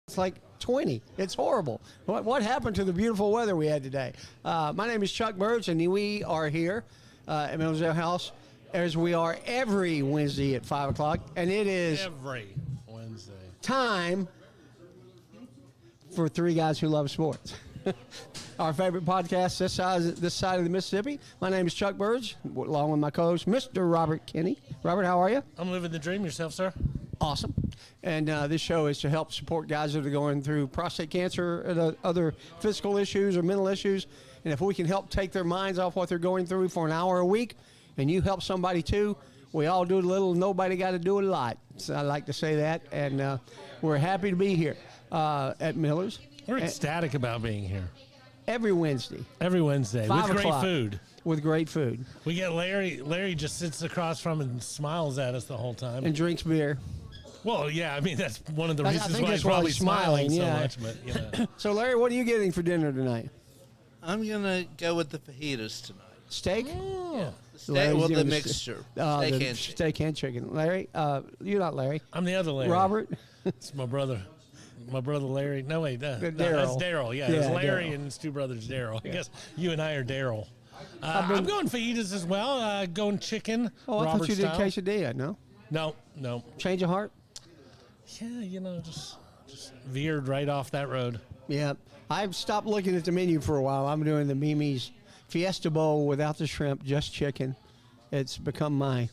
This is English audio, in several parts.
It's like 20. It's horrible. What happened to the beautiful weather we had today? My name is Chuck Burge, and we are here at Millersdale House as we are every Wednesday at 5 o'clock. And it is every Wednesday time for three guys who love sports. Our favorite podcast this side of the Mississippi. My name is Chuck Burge, along with my co-host, Mr. Robert Kinney. Robert, how are you? I'm living the dream. Yourself, sir? Awesome. And this show is to help support guys that are going through prostate cancer and other physical issues or mental issues. And if we can help take their minds off what they're going through for an hour a week, and you help somebody too, we all do a little, nobody got to do a lot. So I like to say that. And we're happy to be here at Miller's. We're ecstatic about being here. Every Wednesday. Every Wednesday. 5 with great o'clock. food. With great food. We get Larry. Larry just sits across from and smiles at us the whole time. And drinks beer. Well, yeah, I mean, that's one of the I reasons think why that's he's why probably he's smiling, so yeah. much. But, you know. So, Larry, what are you getting for dinner tonight? I'm going to go with the fajitas tonight. Steak? Yeah. Well, the mixture. Steak and chicken. Steak and chicken. Larry, you're not Larry. I'm the other Larry. Robert? It's my brother. My brother Larry. No, wait. No, Daryl. that's Daryl. Yeah, it's Larry Daryl. and his two brothers, Daryl. I guess you and I are Daryl. I'm going fajitas as well. Going chicken. Oh, I Robert thought you did style. quesadilla, no? No. Change of heart? Yeah, you know, just veered right off that road. Yeah. I've stopped looking at the menu for a while. I'm doing the Mimi's Fiesta Bowl without the shrimp, just chicken. It's become my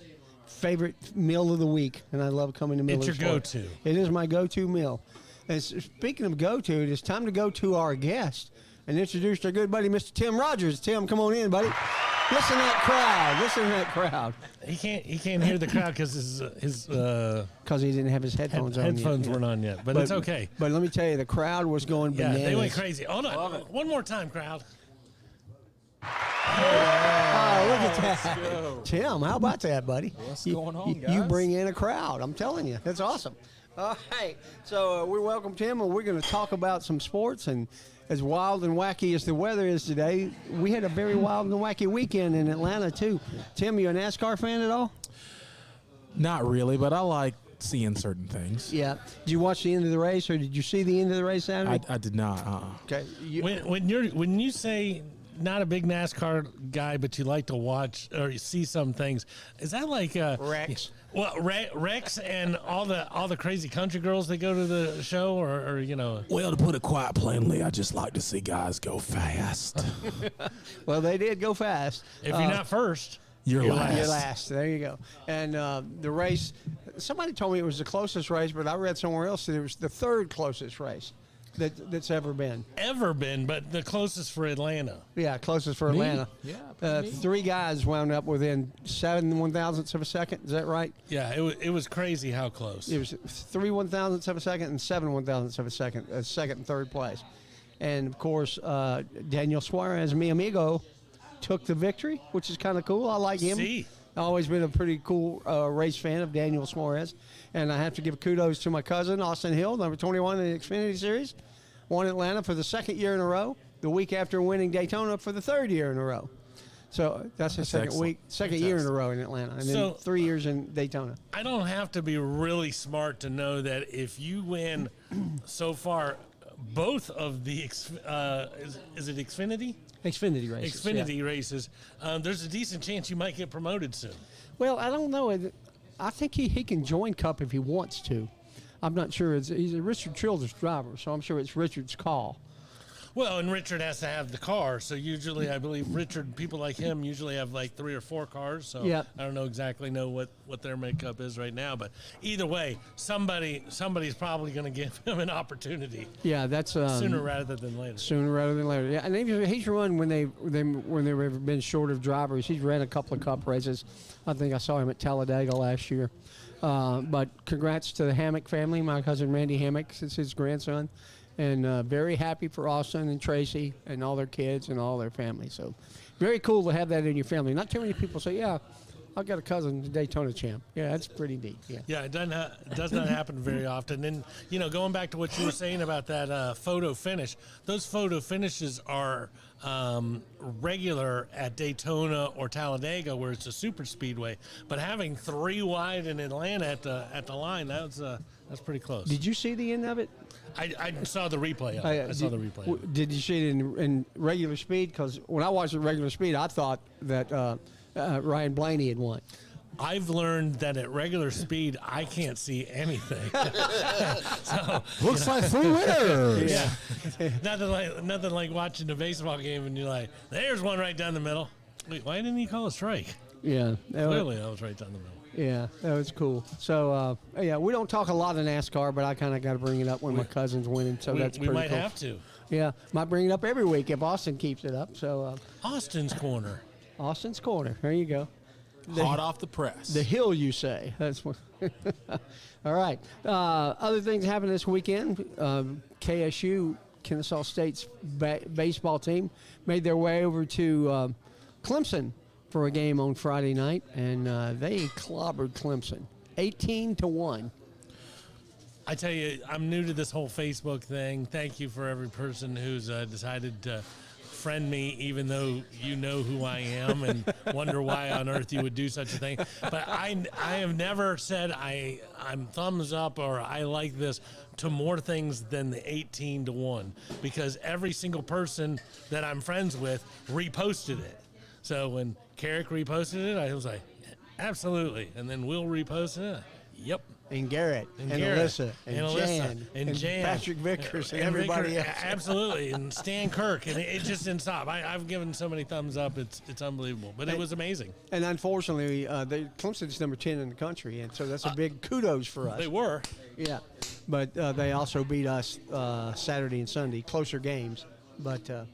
favorite meal of the week, and I love coming to Miller's. It's your go-to. It is my go-to meal. And speaking of go-to, it is time to go to our guest and introduce our good buddy, Mr. Tim Rogers. Tim, come on in, buddy. Listen to that crowd. Listen to that crowd. He can't hear the crowd because his Because he didn't have his headphones on yet. headphones weren't on yet, but it's okay. But let me tell you, the crowd was going Yeah, bananas. they went crazy. Hold on, one more time, crowd. Oh, look at that. Tim, how about that, buddy? What's going on, You guys? bring in a crowd. I'm telling you. That's awesome. All right. So we welcome Tim, and we're going to talk about some sports. And as wild and wacky as the weather is today, we had a very wild and wacky weekend in Atlanta, too. Tim, you a NASCAR fan at all? Not really, but I like seeing certain things. Yeah. Did you watch the end of the race, or did you see the end of the race Saturday? I did not. Okay. When you say not a big NASCAR guy, but you like to watch or you see some things, is that like Rex. Well, Rex and all the crazy country girls that go to the show, or you know. Well, to put it quite plainly, I just like to see guys go fast. Well, they did go fast. If you're not first, You're last. You're last. There you go. And the race, somebody told me it was the closest race, but I read somewhere else that it was the third closest race that's ever been. but the closest for Atlanta. Yeah, closest for Atlanta. Yeah. Three guys wound up within 7 1,000ths of a second. Is that right? Yeah, it was crazy how close. It was 3 1,000ths of a second and 7 1,000ths of a second, second and third place. And, of course, Daniel Suarez, mi amigo, took the victory, which is kind of cool. I like him. See. I've always been a pretty cool race fan of Daniel Suarez. And I have to give kudos to my cousin, Austin Hill, number 21 in the Xfinity Series. Won Atlanta for the second year in a row, the week after winning Daytona for the third year in a row. So that's the second excellent. year in a row in Atlanta. And then 3 years in Daytona. I don't have to be really smart to know that if you win so far both of the is it Xfinity? Xfinity races. Xfinity races, there's a decent chance you might get promoted soon. Well, I don't know. I think he can join Cup if he wants to. I'm not sure. He's a Richard Childress driver, so I'm sure it's Richard's call. Well, and Richard has to have the car, so usually I believe people like him usually have like 3 or 4 cars, so Yeah. I don't exactly know what their makeup is right now, but either way, somebody's probably going to give him an opportunity Yeah, that's sooner rather than later. Sooner rather than later. Yeah, and he's run when they've been short of drivers. He's ran a couple of Cup races. I think I saw him at Talladega last year. But congrats to the Hammock family. My cousin Randy Hammock is his grandson. And very happy for Austin and Tracy and all their kids and all their family. So very cool to have that in your family. Not too many people say, yeah, I've got a cousin, Daytona champ. Yeah, that's pretty neat. Yeah. Yeah, it does not happen very often. And, going back to what you were saying about that photo finish, those photo finishes are regular at Daytona or Talladega, where it's a super speedway. But having 3 wide in Atlanta at the line, that's pretty close. Did you see the end of it? I saw the replay of it. I saw the replay. Did you see it in regular speed? Because when I watched it regular speed, I thought that Ryan Blaney had won. I've learned that at regular speed, I can't see anything. So Looks like 3 winners. Yeah, nothing like watching a baseball game and you're like, there's one right down the middle. Wait, why didn't he call a strike? Yeah, Clearly, that was right down the middle. Yeah, that was cool. So, we don't talk a lot of NASCAR, but I kind of got to bring it up when my cousin's winning, so that's pretty cool. We might have to. Yeah, might bring it up every week if Austin keeps it up. So, Austin's Corner. Austin's Corner. There you go. Hot off the press. The hill, you say. That's what. All right. Other things happened this weekend. KSU, Kennesaw State's baseball team, made their way over to Clemson for a game on Friday night, and they clobbered Clemson 18-1. I tell you, I'm new to this whole Facebook thing. Thank you for every person who's decided to friend me, even though you know who I am and wonder why on earth you would do such a thing. But I have never said I'm thumbs up or I like this to more things than the 18-1, because every single person that I'm friends with reposted it. So when Carrick reposted it, I was like, absolutely. And then Will reposted it. Yep. And Garrett, and Alyssa, and Jan, Patrick Vickers, and everybody else. Absolutely, and Stan Kirk, and it just didn't stop. I've given so many thumbs up, it's unbelievable. But it was amazing. And unfortunately, Clemson's number 10 in the country, and so that's a big kudos for us. They were. Yeah, but they also beat us Saturday and Sunday, closer games. But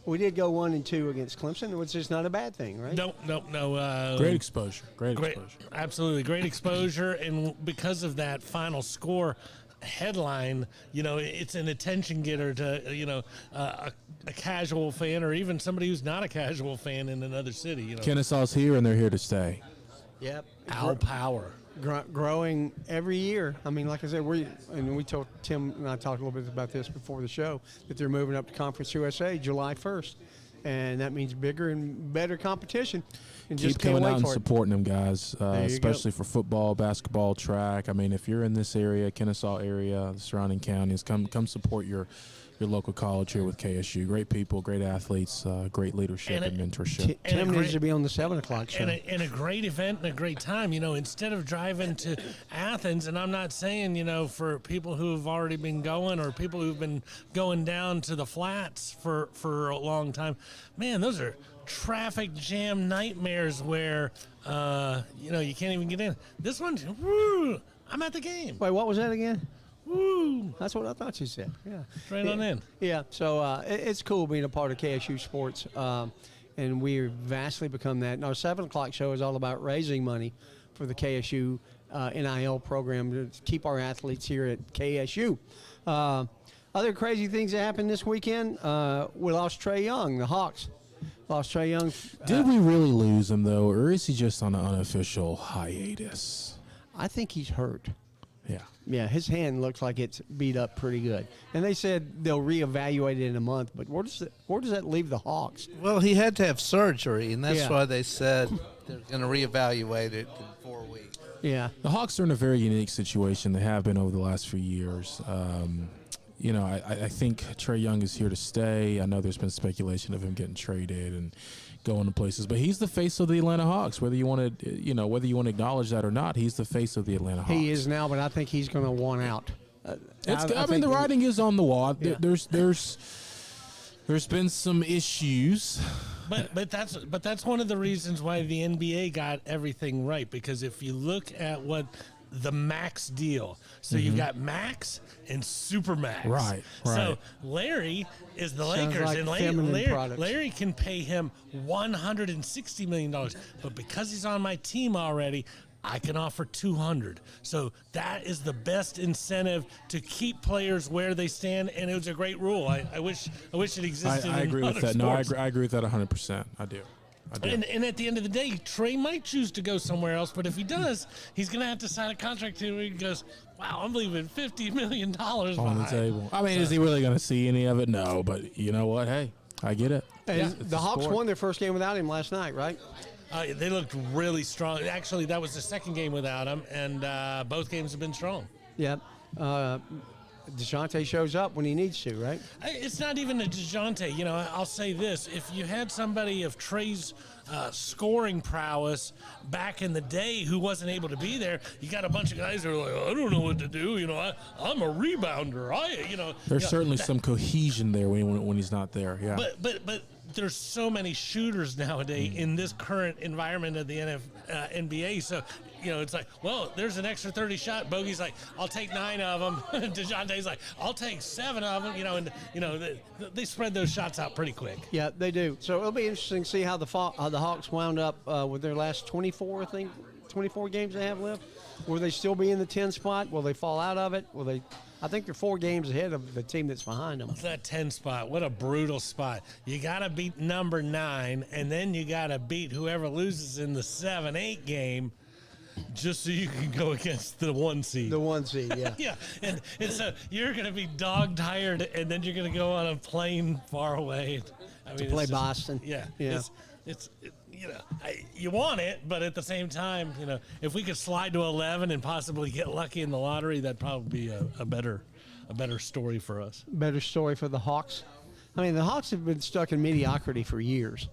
we did go 1-2 against Clemson, which is not a bad thing, right? No. Great exposure. Great exposure. Absolutely. Great exposure. And because of that final score headline, it's an attention getter to, a casual fan or even somebody who's not a casual fan in another city. Kennesaw's here, and they're here to stay. Yep. Owl power. Growing every year. I mean, like I said, we told Tim and I talked a little bit about this before the show, that they're moving up to Conference USA July 1st. And that means bigger and better competition. And Keep just can't coming wait out and for it. supporting them, guys, especially for football, basketball, track. I mean, if you're in this area, Kennesaw area, the surrounding counties, come support your local college here with KSU. Great people, great athletes, great leadership and mentorship. Tim needs to be on the 7 o'clock show. And a great event and a great time. Instead of driving to Athens, and I'm not saying, for people who have already been going or people who've been going down to the flats for a long time, man, those are traffic jam nightmares where, you can't even get in. This one, woo, I'm at the game. Wait, what was that again? Woo! That's what I thought you said. Yeah. Straight on in. Yeah. So it's cool being a part of KSU sports, and we've vastly become that. And our 7 o'clock show is all about raising money for the KSU NIL program to keep our athletes here at KSU. Other crazy things that happened this weekend. We lost Trae Young. The Hawks lost Trae Young. Did we really lose him, though, or is he just on an unofficial hiatus? I think he's hurt. Yeah. Yeah, his hand looks like it's beat up pretty good. And they said they'll reevaluate it in a month, but where does that leave the Hawks? Well, he had to have surgery, and that's why they said they're going to reevaluate it in 4 weeks. Yeah. The Hawks are in a very unique situation. They have been over the last few years. I think Trae Young is here to stay. I know there's been speculation of him getting traded and going to places, but he's the face of the Atlanta Hawks. Whether you want to acknowledge that or not, he's the face of the Atlanta Hawks. He is now, but I think he's going to want out. I mean, the writing is on the wall. Yeah. There's been some issues. But that's one of the reasons why the NBA got everything right, because if you look at what the max deal, so you've got max and super max. Right. So Larry is the Sounds Lakers, like and Larry can pay him $160 million, but because he's on my team already, I can offer $200. So that is the best incentive to keep players where they stand, and it was a great rule. I wish it existed. I agree in with other that. No, sports. I agree with that 100%. I do. I do. And at the end of the day, Trey might choose to go somewhere else, but if he does, he's going to have to sign a contract to where he goes, wow, I'm leaving $50 million On the table. I mean, is he really going to see any of it? No, but you know what? Hey, I get it. And It's the a Hawks sport. won their first game without him last night, right? They looked really strong. Actually, that was the second game without him, and both games have been strong. Yeah. DeJounte shows up when he needs to, right? It's not even a DeJounte. You know, I'll say this. If you had somebody of Trey's scoring prowess back in the day who wasn't able to be there, you got a bunch of guys that are like, I don't know what to do. You know, I'm a rebounder. There's certainly some cohesion there when he's not there. Yeah. But there's so many shooters nowadays in this current environment of the NBA. So, you know, it's like, well, there's an extra 30 shot. Bogey's like, I'll take 9 of them. DeJounte's like, I'll take 7 of them. You know, and you know they spread those shots out pretty quick. Yeah, they do. So it'll be interesting to see how the Hawks wound up with their last 24 games they have left. Will they still be in the 10 spot? Will they fall out of it? Will they? I think they're 4 games ahead of the team that's behind them. That 10 spot, what a brutal spot. You got to beat number 9, and then you got to beat whoever loses in the 7-8 game just so you can go against the 1 seed. The 1 seed, yeah. Yeah, and so you're going to be dog tired, and then you're going to go on a plane far away. I mean, Play it's just- Boston. Yeah, Yeah. It's you know, you want it, but at the same time, you know, if we could slide to 11 and possibly get lucky in the lottery, that'd probably be a better story for us. Better story for the Hawks. I mean, the Hawks have been stuck in mediocrity for years.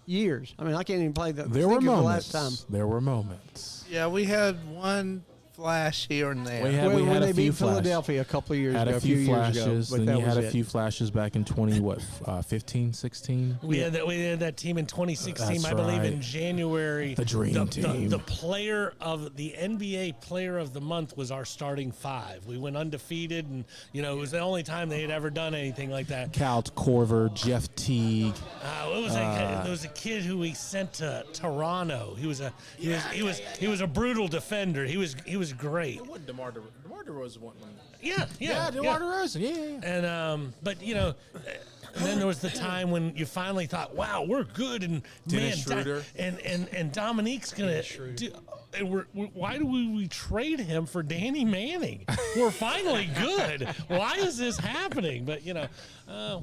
Years. I mean, I can't even play the. There were think of moments. the last time. There were moments. Yeah, we had one flash here and there. We had when a they few beat Philadelphia a couple of years Had ago, a few years flashes. ago, but Then that you had was a it. few flashes back in 15, 16. We had that team in 2016, That's I believe, in right. January. The dream team. The player of the NBA Player of the Month was our starting 5. We went undefeated, and you know it was the only time they had ever done anything like that. Cal Corver, Jeff Teague. There was a kid who we sent to Toronto. He was a brutal defender. He was great. It wasn't DeMar DeRozan one. Yeah, DeMar DeRozan. Yeah. And but you know, and then there was the time when you finally thought, "Wow, we're good," and Dennis man, Schroeder. and Dominique's gonna do. And why do we trade him for Danny Manning? We're finally good. Why is this happening? But you know,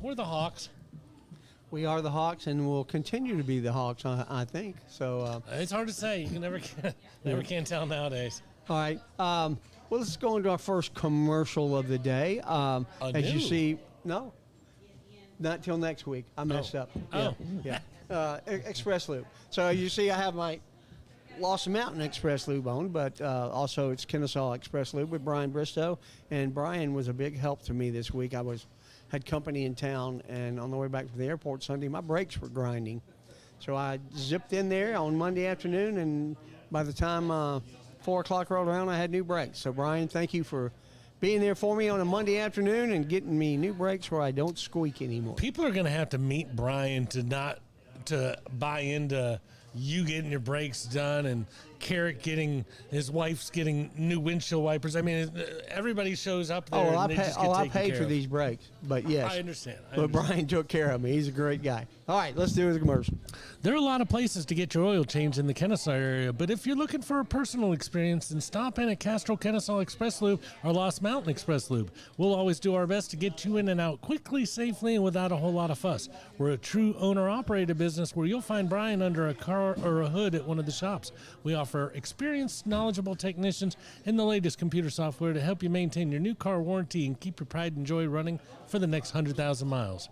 we're the Hawks. We are the Hawks, and will continue to be the Hawks, I think. So, It's hard to say. You can never can tell nowadays. all right. Well, let's go into our first commercial of the day. As you new? see, no, not till next week. I messed up. Oh. Yeah. Express Loop. So you see, I have my Lost Mountain Express Lube on, but also it's Kennesaw Express Lube with Brian Bristow. And Brian was a big help to me this week. I had company in town, and on the way back from the airport Sunday, my brakes were grinding. So I zipped in there on Monday afternoon, and by the time 4 o'clock rolled around, I had new brakes. So, Brian, thank you for being there for me on a Monday afternoon and getting me new brakes where I don't squeak anymore. People are going to have to meet Brian to buy into you getting your brakes done and Carrick his wife's getting new windshield wipers. I mean, everybody shows up there. I and they just get I taken paid care for of. these brakes, but yes. I understand. But Brian took care of me. He's a great guy. All right, let's do the commercial. There are a lot of places to get your oil changed in the Kennesaw area, but if you're looking for a personal experience, then stop in at Castro Kennesaw Express Lube or Lost Mountain Express Lube. We'll always do our best to get you in and out quickly, safely, and without a whole lot of fuss. We're a true owner-operated business where you'll find Brian under a car or a hood at one of the shops. We offer experienced, knowledgeable technicians and the latest computer software to help you maintain your new car warranty and keep your pride and joy running for the next 100,000 miles.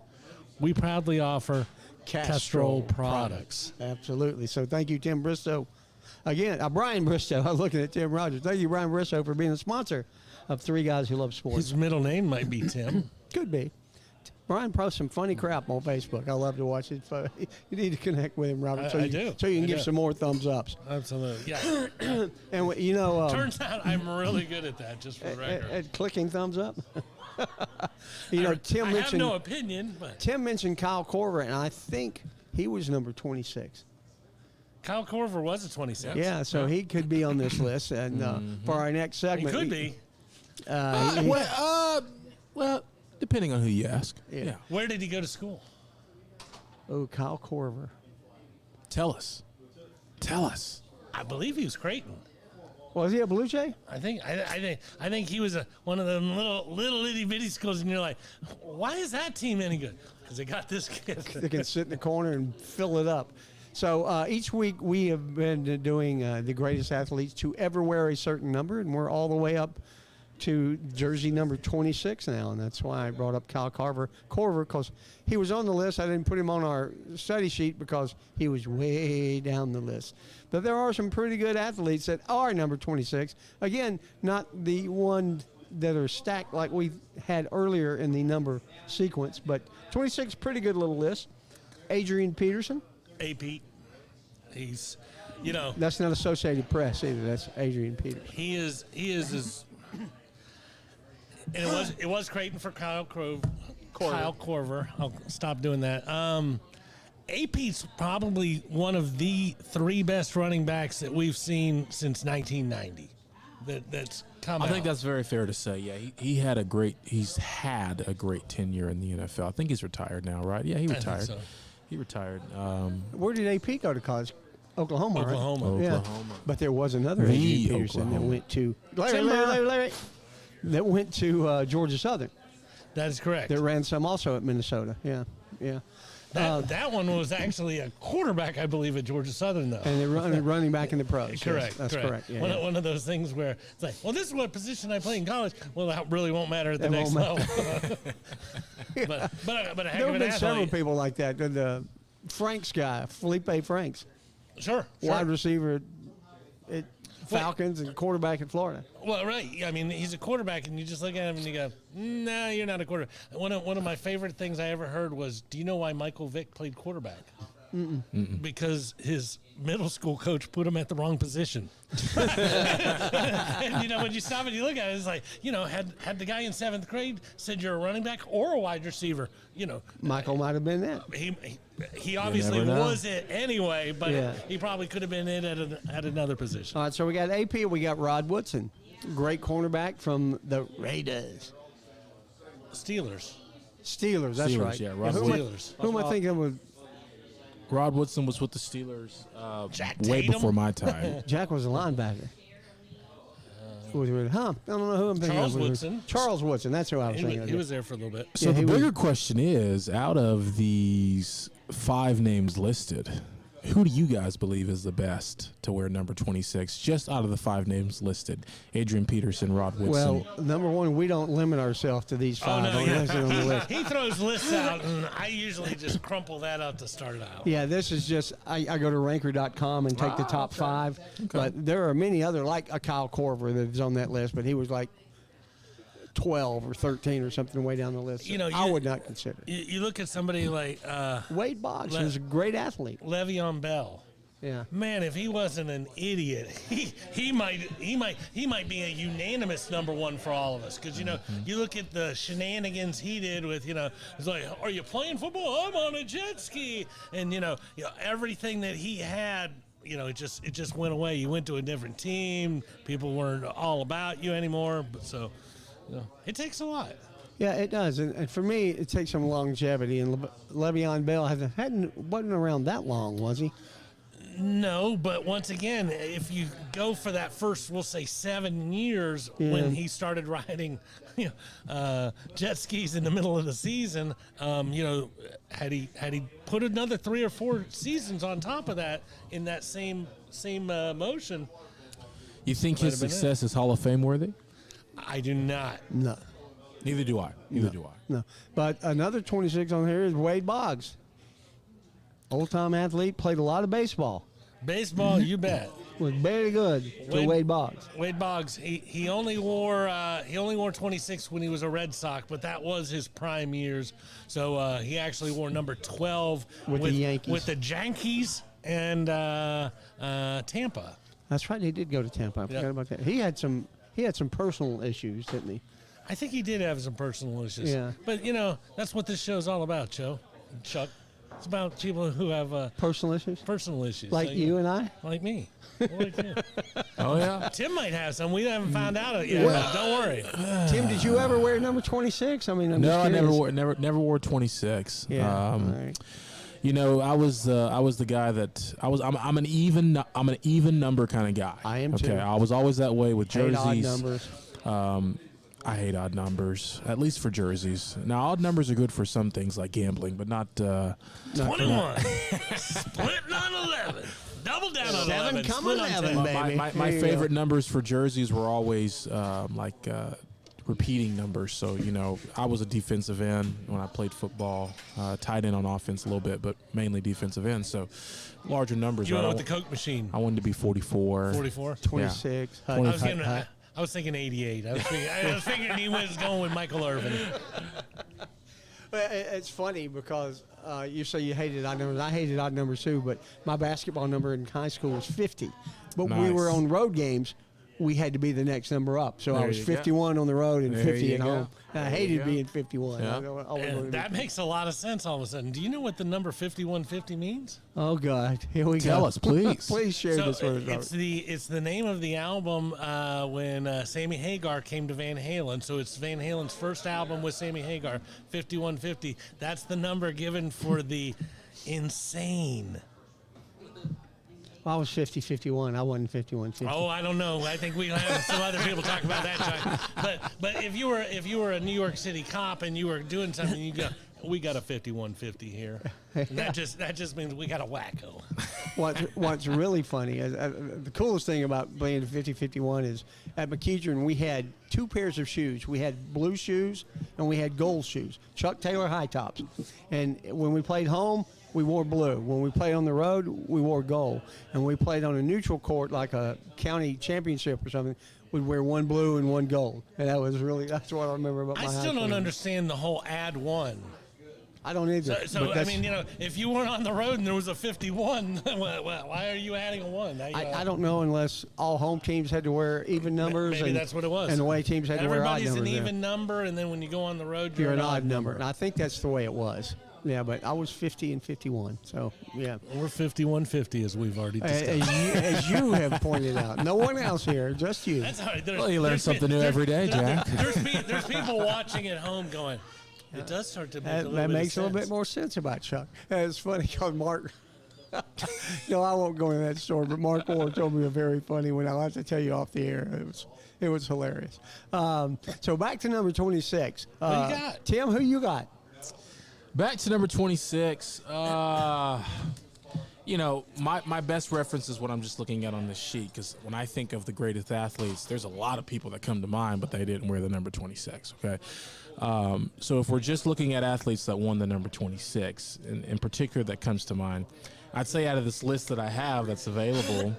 We proudly offer Castrol products. Absolutely. So thank you, Tim Bristow. Again, Brian Bristow. I was looking at Tim Rogers. Thank you, Brian Bristow, for being a sponsor of Three Guys Who Love Sports. His middle name might be Tim. Could be. Brian posts some funny crap on Facebook. I love to watch it. You need to connect with him, Robert. I do. So you can I give do. some more thumbs ups. Absolutely. Yeah. And you know, Turns out I'm really good at that, just for the record. at clicking thumbs up. You know, Tim I have mentioned no opinion, but Tim mentioned Kyle Korver, and I think he was number 26. Kyle Korver was a 26. Yeah, so he could be on this list. And for our next He segment, could be. Well, depending on who you ask. Yeah. Where did he go to school? Oh, Kyle Korver. Tell us. Tell us. I believe he was Creighton. Was he a Blue Jay? I think he was one of them little itty bitty schools, and you're like, why is that team any good? Because they got this kid. They can sit in the corner and fill it up. So each week we have been doing the greatest athletes to ever wear a certain number, and we're all the way up to jersey number 26 now, and that's why I brought up Kyle Korver, because he was on the list. I didn't put him on our study sheet because he was way down the list. But there are some pretty good athletes that are number 26. Again, not the one that are stacked like we had earlier in the number sequence, but 26, pretty good little list. Adrian Peterson. AP. He's, That's not Associated Press either. That's Adrian Peterson. He is as, and it was Creighton for Kyle Korver. I'll stop doing that. AP's probably one of the 3 best running backs that we've seen since 1990. That's come out. I think that's very fair to say. Yeah, he's had a great tenure in the NFL. I think he's retired now, right? Yeah, he retired. so. He retired. Where did AP go to college? Oklahoma. Right? Oklahoma. Yeah. Oklahoma. But there was another The Adrian Peterson Oklahoma. that went to Larry, that went to Georgia Southern. That is correct. That ran some also at Minnesota. Yeah. That one was actually a quarterback, I believe, at Georgia Southern, though. And they're running back in the pros. Yes, Correct. that's correct. Yeah, One of those things where it's like, well, this is what position I play in college. Well, that really won't matter at the next level. but a heck There of have an been several athlete. people like that. The Franks guy, Felipe Franks, Sure. wide receiver at Falcons and quarterback in Florida. Well, right. I mean, he's a quarterback, and you just look at him and you go, "Nah, you're not a quarterback." One of my favorite things I ever heard was, "Do you know why Michael Vick played quarterback?" Because his middle school coach put him at the wrong position. And when you stop and you look at it, it's like, had the guy in 7th grade said you're a running back or a wide receiver, Michael might have been that. he obviously never know. was it anyway, but Yeah. he probably could have been it at another position. All right, so we got AP, we got Rod Woodson, great cornerback from the Raiders. Steelers. Steelers, that's Steelers, right. yeah, Rod who am I- Steelers. Who am I thinking of? Rod Woodson was with the Steelers Jack way Tatum? before my time. Jack was a linebacker. I don't know who I'm thinking Charles of. Woodson. Charles Woodson, that's who I was thinking of. He was there for a little bit. So Yeah, the he bigger was- question is, out of these 5 names listed, who do you guys believe is the best to wear number 26? Just out of the 5 names listed, Adrian Peterson, Rod Woodson. Well, number one, we don't limit ourselves to these 5 listed on the list. He throws lists out, and I usually just crumple that out to start it out. Yeah, this is just, I go to ranker.com and take the top 5. But there are many other, like a Kyle Korver that's on that list, but he was like 12 or 13 or something way down the list. I would not consider it. You look at somebody like Wade Boggs is a great athlete. Le'Veon Bell. Yeah. Man, if he wasn't an idiot, he might be a unanimous number 1 for all of us. Because you look at the shenanigans he did with it's like, are you playing football? I'm on a jet ski, and everything that he had. It just went away. You went to a different team. People weren't all about you anymore. But so, it takes a lot. Yeah, it does. And for me, it takes some longevity. And Le'Veon Bell wasn't around that long, was he? No, but once again, if you go for that first, we'll say 7 years when he started riding jet skis in the middle of the season, had he put another 3 or 4 seasons on top of that in that same motion, you think his have been success is Hall of Fame worthy? I do not. No. Neither do I. No. But another 26 on here is Wade Boggs. Old-time athlete, played a lot of baseball. Baseball, you bet. Was very good to Wade Boggs. Wade Boggs. He only wore 26 when he was a Red Sox, but that was his prime years. So he actually wore number 12 With the Yankees. with the Yankees and Tampa. That's right, he did go to Tampa. I forgot about that. He had some personal issues, didn't he? I think he did have some personal issues. Yeah. But that's what this show's all about, Chuck. It's about people who have Personal issues? personal issues. Like you and I? Like me. Like you. Oh, yeah? Tim might have some. We haven't found out yet. But don't worry. Tim, did you ever wear number 26? I mean, I'm No, just I curious. never wore 26. Yeah. All right. I was the guy that I'm an even number kind of guy. I am too. Okay, I was always that way with Hate jerseys. odd numbers. I hate odd numbers, at least for jerseys. Now, odd numbers are good for some things like gambling, but not. 21. Splitting on 11. Double down on 7 11. come Split on 11, 10. baby. My There you favorite go. numbers for jerseys were always repeating numbers. So, I was a defensive end when I played football, tight end on offense a little bit, but mainly defensive end. So, larger numbers. You right? went with the Coke machine. I wanted to be 44. 44? 26. I was thinking 88. I was thinking he was going with Michael Irvin. It's funny because you say you hated odd numbers. I hated odd numbers too, but my basketball number in high school was 50. But when we Nice. were on road games, we had to be the next number up. So I There was you go. 51 on the road and There 50 you at go. home. And I There you hated go. being 51. Yeah. I always wanted And to that be- makes a lot of sense all of a sudden. Do you know what the number 5150 means? Oh God, here we go. Tell us, please. Please share So this with it's us. it's the name of the album when Sammy Hagar came to Van Halen. So it's Van Halen's first album with Sammy Hagar, 5150. That's the number given for the insane. I was 50, 51. I wasn't 51, 50. Oh, I don't know. I think we'll have some other people talk about that, Chuck. But if you were a New York City cop and you were doing something, you go, we got a 5150 here. And that just means we got a wacko. What's really funny is the coolest thing about playing 50-51 is at McKeedron we had 2 pairs of shoes. We had blue shoes and we had gold shoes, Chuck Taylor high tops. And when we played home, we wore blue. When we played on the road, we wore gold. And we played on a neutral court like a county championship or something, we'd wear 1 blue and 1 gold. And that's what I remember about my I high still school. don't understand the whole add one. I don't either. So but I that's- mean, if you weren't on the road and there was a 51, why are you adding a 1? I don't know unless all home teams had to wear even numbers. Maybe and, that's what it was. And the way teams had to wear odd Everybody's numbers. an yeah. even number, and then when you go on the road, You're an odd number. And I think that's the way it was. Yeah, but I was 50 and 51. So, yeah. We're 5150, as we've already discussed. As you have pointed out. No one else here, just you. That's all right. Well, you learn something new every day, Jack. There's people watching at home going, it does start to make a little That bit makes a of little bit sense. more sense about Chuck. It's funny because Mark, no, I won't go into that story, but Mark Ward told me a very funny one. I'll have to tell you off the air. It was hilarious. So back to number 26. Who you got? Tim, who you got? Back to number 26. My best reference is what I'm just looking at on this sheet, because when I think of the greatest athletes, there's a lot of people that come to mind, but they didn't wear the number 26, okay? So if we're just looking at athletes that won the number 26, in particular that comes to mind, I'd say out of this list that I have that's available,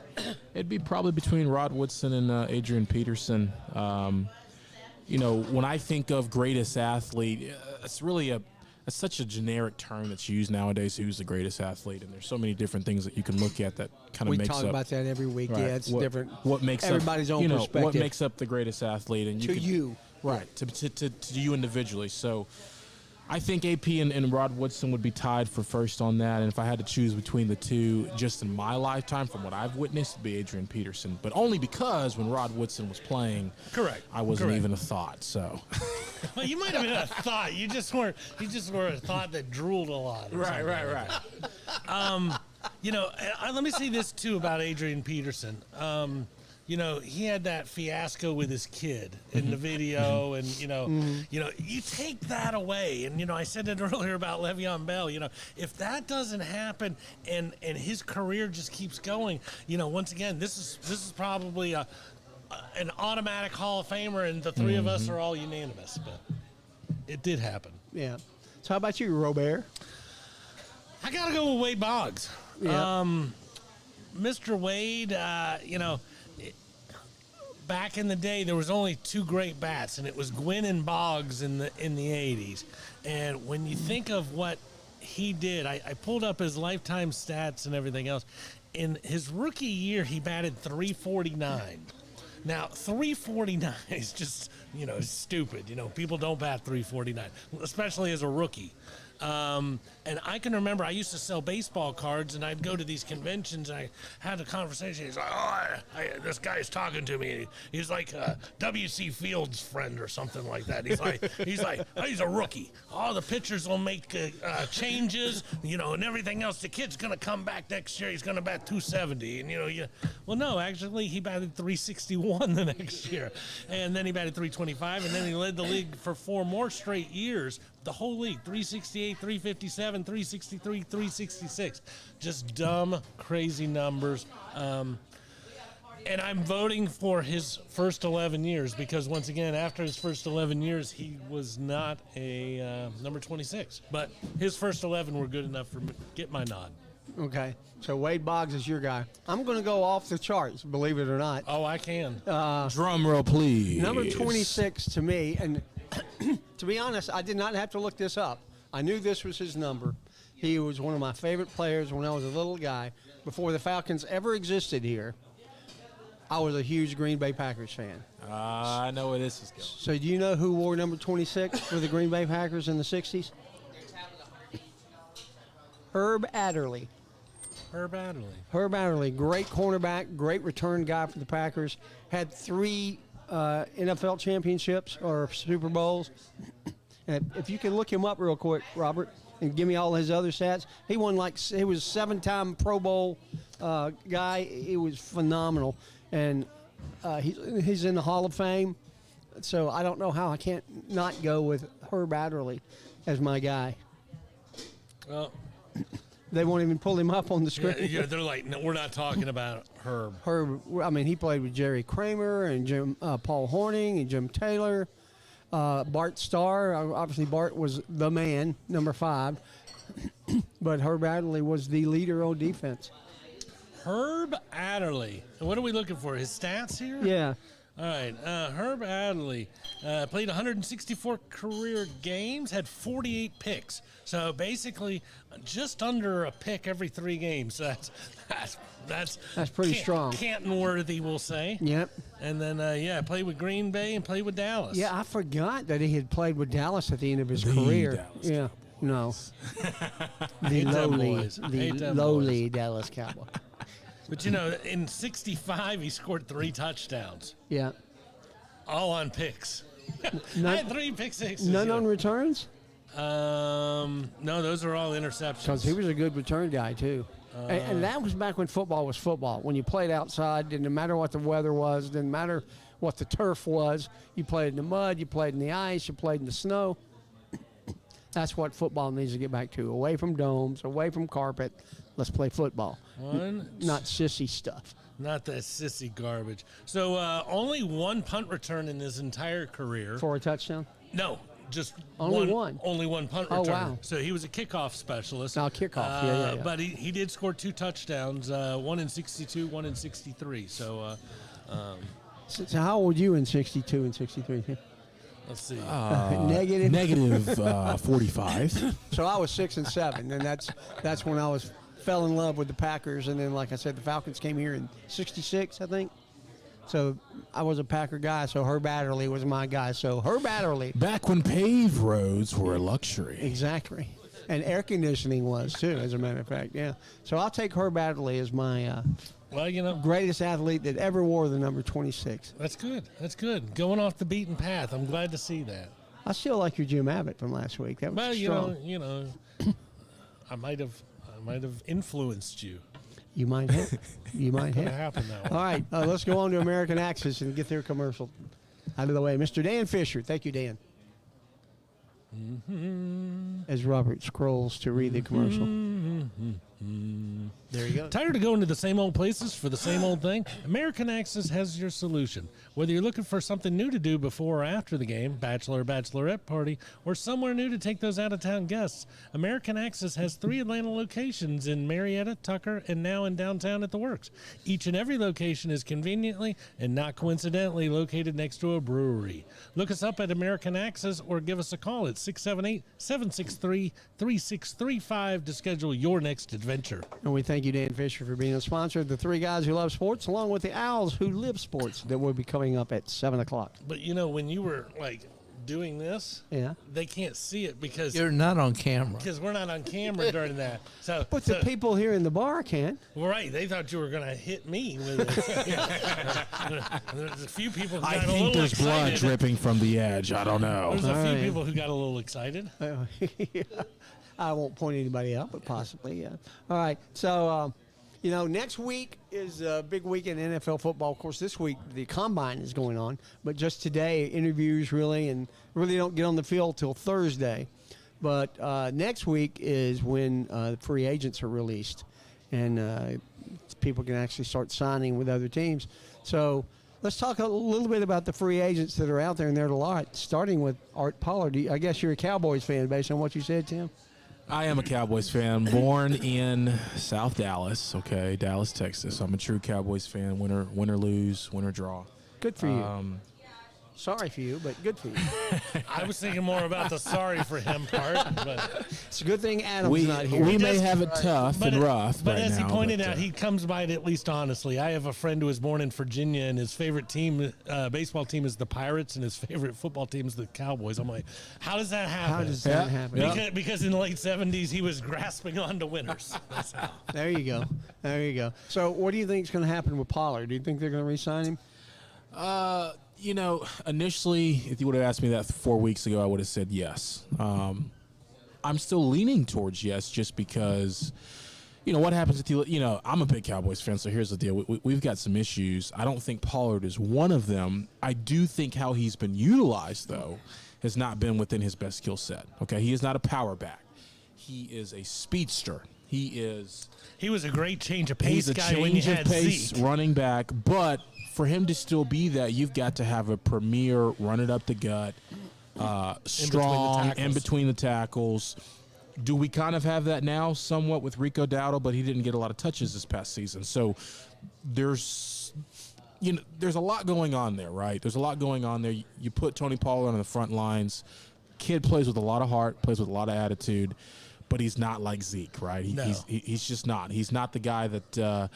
it'd be probably between Rod Woodson and Adrian Peterson. When I think of greatest athlete, it's really that's such a generic term that's used nowadays. Who's the greatest athlete? And there's so many different things that you can look at that kind of We makes talk up. about that every week. Right. Yeah, it's different. What makes everybody's up, own perspective. What makes up the greatest athlete? And To you. right? To you individually. So, I think AP and Rod Woodson would be tied for first on that. And if I had to choose between the two, just in my lifetime, from what I've witnessed, it'd be Adrian Peterson. But only because when Rod Woodson was playing, Correct. I wasn't Correct. even a thought. So, Well, you might have been a thought. You just were a thought that drooled a lot. or something. right. Let me say this too about Adrian Peterson. He had that fiasco with his kid in the video, and you take that away. And I said it earlier about Le'Veon Bell. If that doesn't happen, and his career just keeps going, once again, this is probably an automatic Hall of Famer, and the three of us are all unanimous. But it did happen. Yeah. So how about you, Robert? I gotta go with Wade Boggs. Yeah. Mr. Wade, back in the day, there was only 2 great bats, and it was Gwynn and Boggs in the 80s. And when you think of what he did, I pulled up his lifetime stats and everything else. In his rookie year, he batted .349. Now, .349 is just, stupid. People don't bat .349, especially as a rookie. And I can remember I used to sell baseball cards, and I'd go to these conventions, and I had a conversation. He's like, this guy's talking to me. He's like W.C. Fields' friend or something like that. He's like, he's a rookie. All the pitchers will make changes, and everything else. The kid's going to come back next year. He's going to bat 270. And, well, no, actually, he batted 361 the next year. And then he batted 325, and then he led the league for 4 more straight years. The whole league, 368, 357, 363, 366. Just dumb, crazy numbers. And I'm voting for his first 11 years because, once again, after his first 11 years, he was not a number 26. But his first 11 were good enough for me to get my nod. Okay. So Wade Boggs is your guy. I'm going to go off the charts, believe it or not. Oh, I can. Drum roll, please. Number 26 to me, and to be honest, I did not have to look this up. I knew this was his number. He was one of my favorite players when I was a little guy. Before the Falcons ever existed here, I was a huge Green Bay Packers fan. I know where this is going. So do you know who wore number 26 for the Green Bay Packers in the 60s? Herb Adderley. Herb Adderley. Herb Adderley, great cornerback, great return guy for the Packers. Had 3 NFL championships or Super Bowls. And if you can look him up real quick, Robert, and give me all his other stats, he won he was 7-time Pro Bowl guy. He was phenomenal, and he's in the Hall of Fame. So I don't know how I can't not go with Herb Adderley as my guy. Well, they won't even pull him up on the screen. yeah, they're like, no, we're not talking about Herb. Herb, I mean, he played with Jerry Kramer and Paul Hornung and Jim Taylor, Bart Starr. Obviously, Bart was the man, number 5. But Herb Adderley was the leader on defense. Herb Adderley. And what are we looking for? His stats here? Yeah. All right. Herb Adderley played 164 career games, had 48 picks. So basically, just under a pick every 3 games. That's pretty strong. Canton-worthy, we'll say. Yep. And then, played with Green Bay and played with Dallas. Yeah, I forgot that he had played with Dallas at the end of his The career. Dallas Yeah. No. The Hate them lowly, boys. the Hate them lowly Dallas Cowboy. But, in 65, he scored 3 touchdowns, Yeah. all on picks. I None, had 3 pick sixes. none on returns? No, those are all interceptions. Because he was a good return guy, too. And that was back when football was football. When you played outside, didn't matter what the weather was, didn't matter what the turf was. You played in the mud, you played in the ice, you played in the snow. That's what football needs to get back to. Away from domes, away from carpet. Let's play football. Not sissy stuff. Not that sissy garbage. So only 1 punt return in his entire career. For a touchdown? No, just Only one. Only 1 punt Oh, return. wow. So he was a kickoff specialist. No, kickoff. Yeah. But he did score 2 touchdowns, 1 in 62, 1 in 63. So So how old were you in 62 and 63? let's see. Negative. Negative 45. So I was 6 and 7, and that's when I fell in love with the Packers. And then, like I said, the Falcons came here in 66, I think. So I was a Packer guy, so Herb Adderley was my guy. So Herb Adderley. Back when paved roads were a luxury. Exactly. And air conditioning was, too, as a matter of fact. Yeah. So I'll take Herb Adderley as my Well, greatest athlete that ever wore the number 26. that's good. That's good. Going off the beaten path. I'm glad to see that. I still like your Jim Abbott from last week. That was Well, strong. I might have influenced you. You might have. You might What have. happened that All way? right, let's go on to American Access and get their commercial out of the way. Mr. Dan Fisher. Thank you, Dan. As Robert scrolls to read the commercial. There you go. Tired of going to the same old places for the same old thing? American Access has your solution. Whether you're looking for something new to do before or after the game, bachelor or bachelorette party, or somewhere new to take those out-of-town guests, American Access has 3 Atlanta locations in Marietta, Tucker, and now in downtown at the Works. Each and every location is conveniently and not coincidentally located next to a brewery. Look us up at American Access or give us a call at 678-763-3635 to schedule your next adventure. And we thank you, Dan Fisher, for being a sponsor of the 3 Guys Who Love Sports, along with the Owls Who Live Sports, that will be coming up at 7 o'clock. But when you were like doing this, Yeah. they can't see it because You're not on camera. we're not on camera during that. So, But the so people here in the bar can. well, right, they thought you were going to hit me with it. There's a few people who got I a think little there's blood excited. dripping from the edge. I don't know. There's a All few right. people who got a little excited. Yeah. I won't point anybody out, but possibly, yeah. All right. So, next week is a big week in NFL football. Of course, this week the combine is going on, but just today, interviews really don't get on the field till Thursday. But next week is when free agents are released, and people can actually start signing with other teams. So let's talk a little bit about the free agents that are out there, and there are a lot, starting with Art Pollard. I guess you're a Cowboys fan based on what you said, Tim? I am a Cowboys fan, born in South Dallas, Dallas, Texas. I'm a true Cowboys fan. Win or lose, win or draw. Good for you. Sorry for you, but good for you. I was thinking more about the sorry for him part, but It's a good thing Adam's We not here. may does- have it tough and rough, But right as now, he pointed but, out, he comes by it at least honestly. I have a friend who was born in Virginia, and his favorite team, baseball team, is the Pirates, and his favorite football team is the Cowboys. I'm like, how does that happen? How does that happen? Because, because in the late 70s, he was grasping on to winners. That's how. There you go. There you go. So what do you think is going to happen with Pollard? Do you think they're going to re-sign him? Initially, if you would have asked me that 4 weeks ago, I would have said yes. I'm still leaning towards yes, just because, what happens if I'm a big Cowboys fan, so here's the deal. We've got some issues. I don't think Pollard is one of them. I do think how he's been utilized, though, has not been within his best skill set. Okay, he is not a power back. He is a speedster. He was a great change of pace He's a guy when you change of had pace Zeke. running back, but for him to still be that, you've got to have a premier run it up the gut, strong in tackles. between the tackles. Do we kind of have that now somewhat with Rico Dowdle, but he didn't get a lot of touches this past season. So there's a lot going on there, right? There's a lot going on there. You put Tony Pollard on the front lines. Kid plays with a lot of heart, plays with a lot of attitude. But he's not like Zeke, right? No. He's just not. He's not the guy that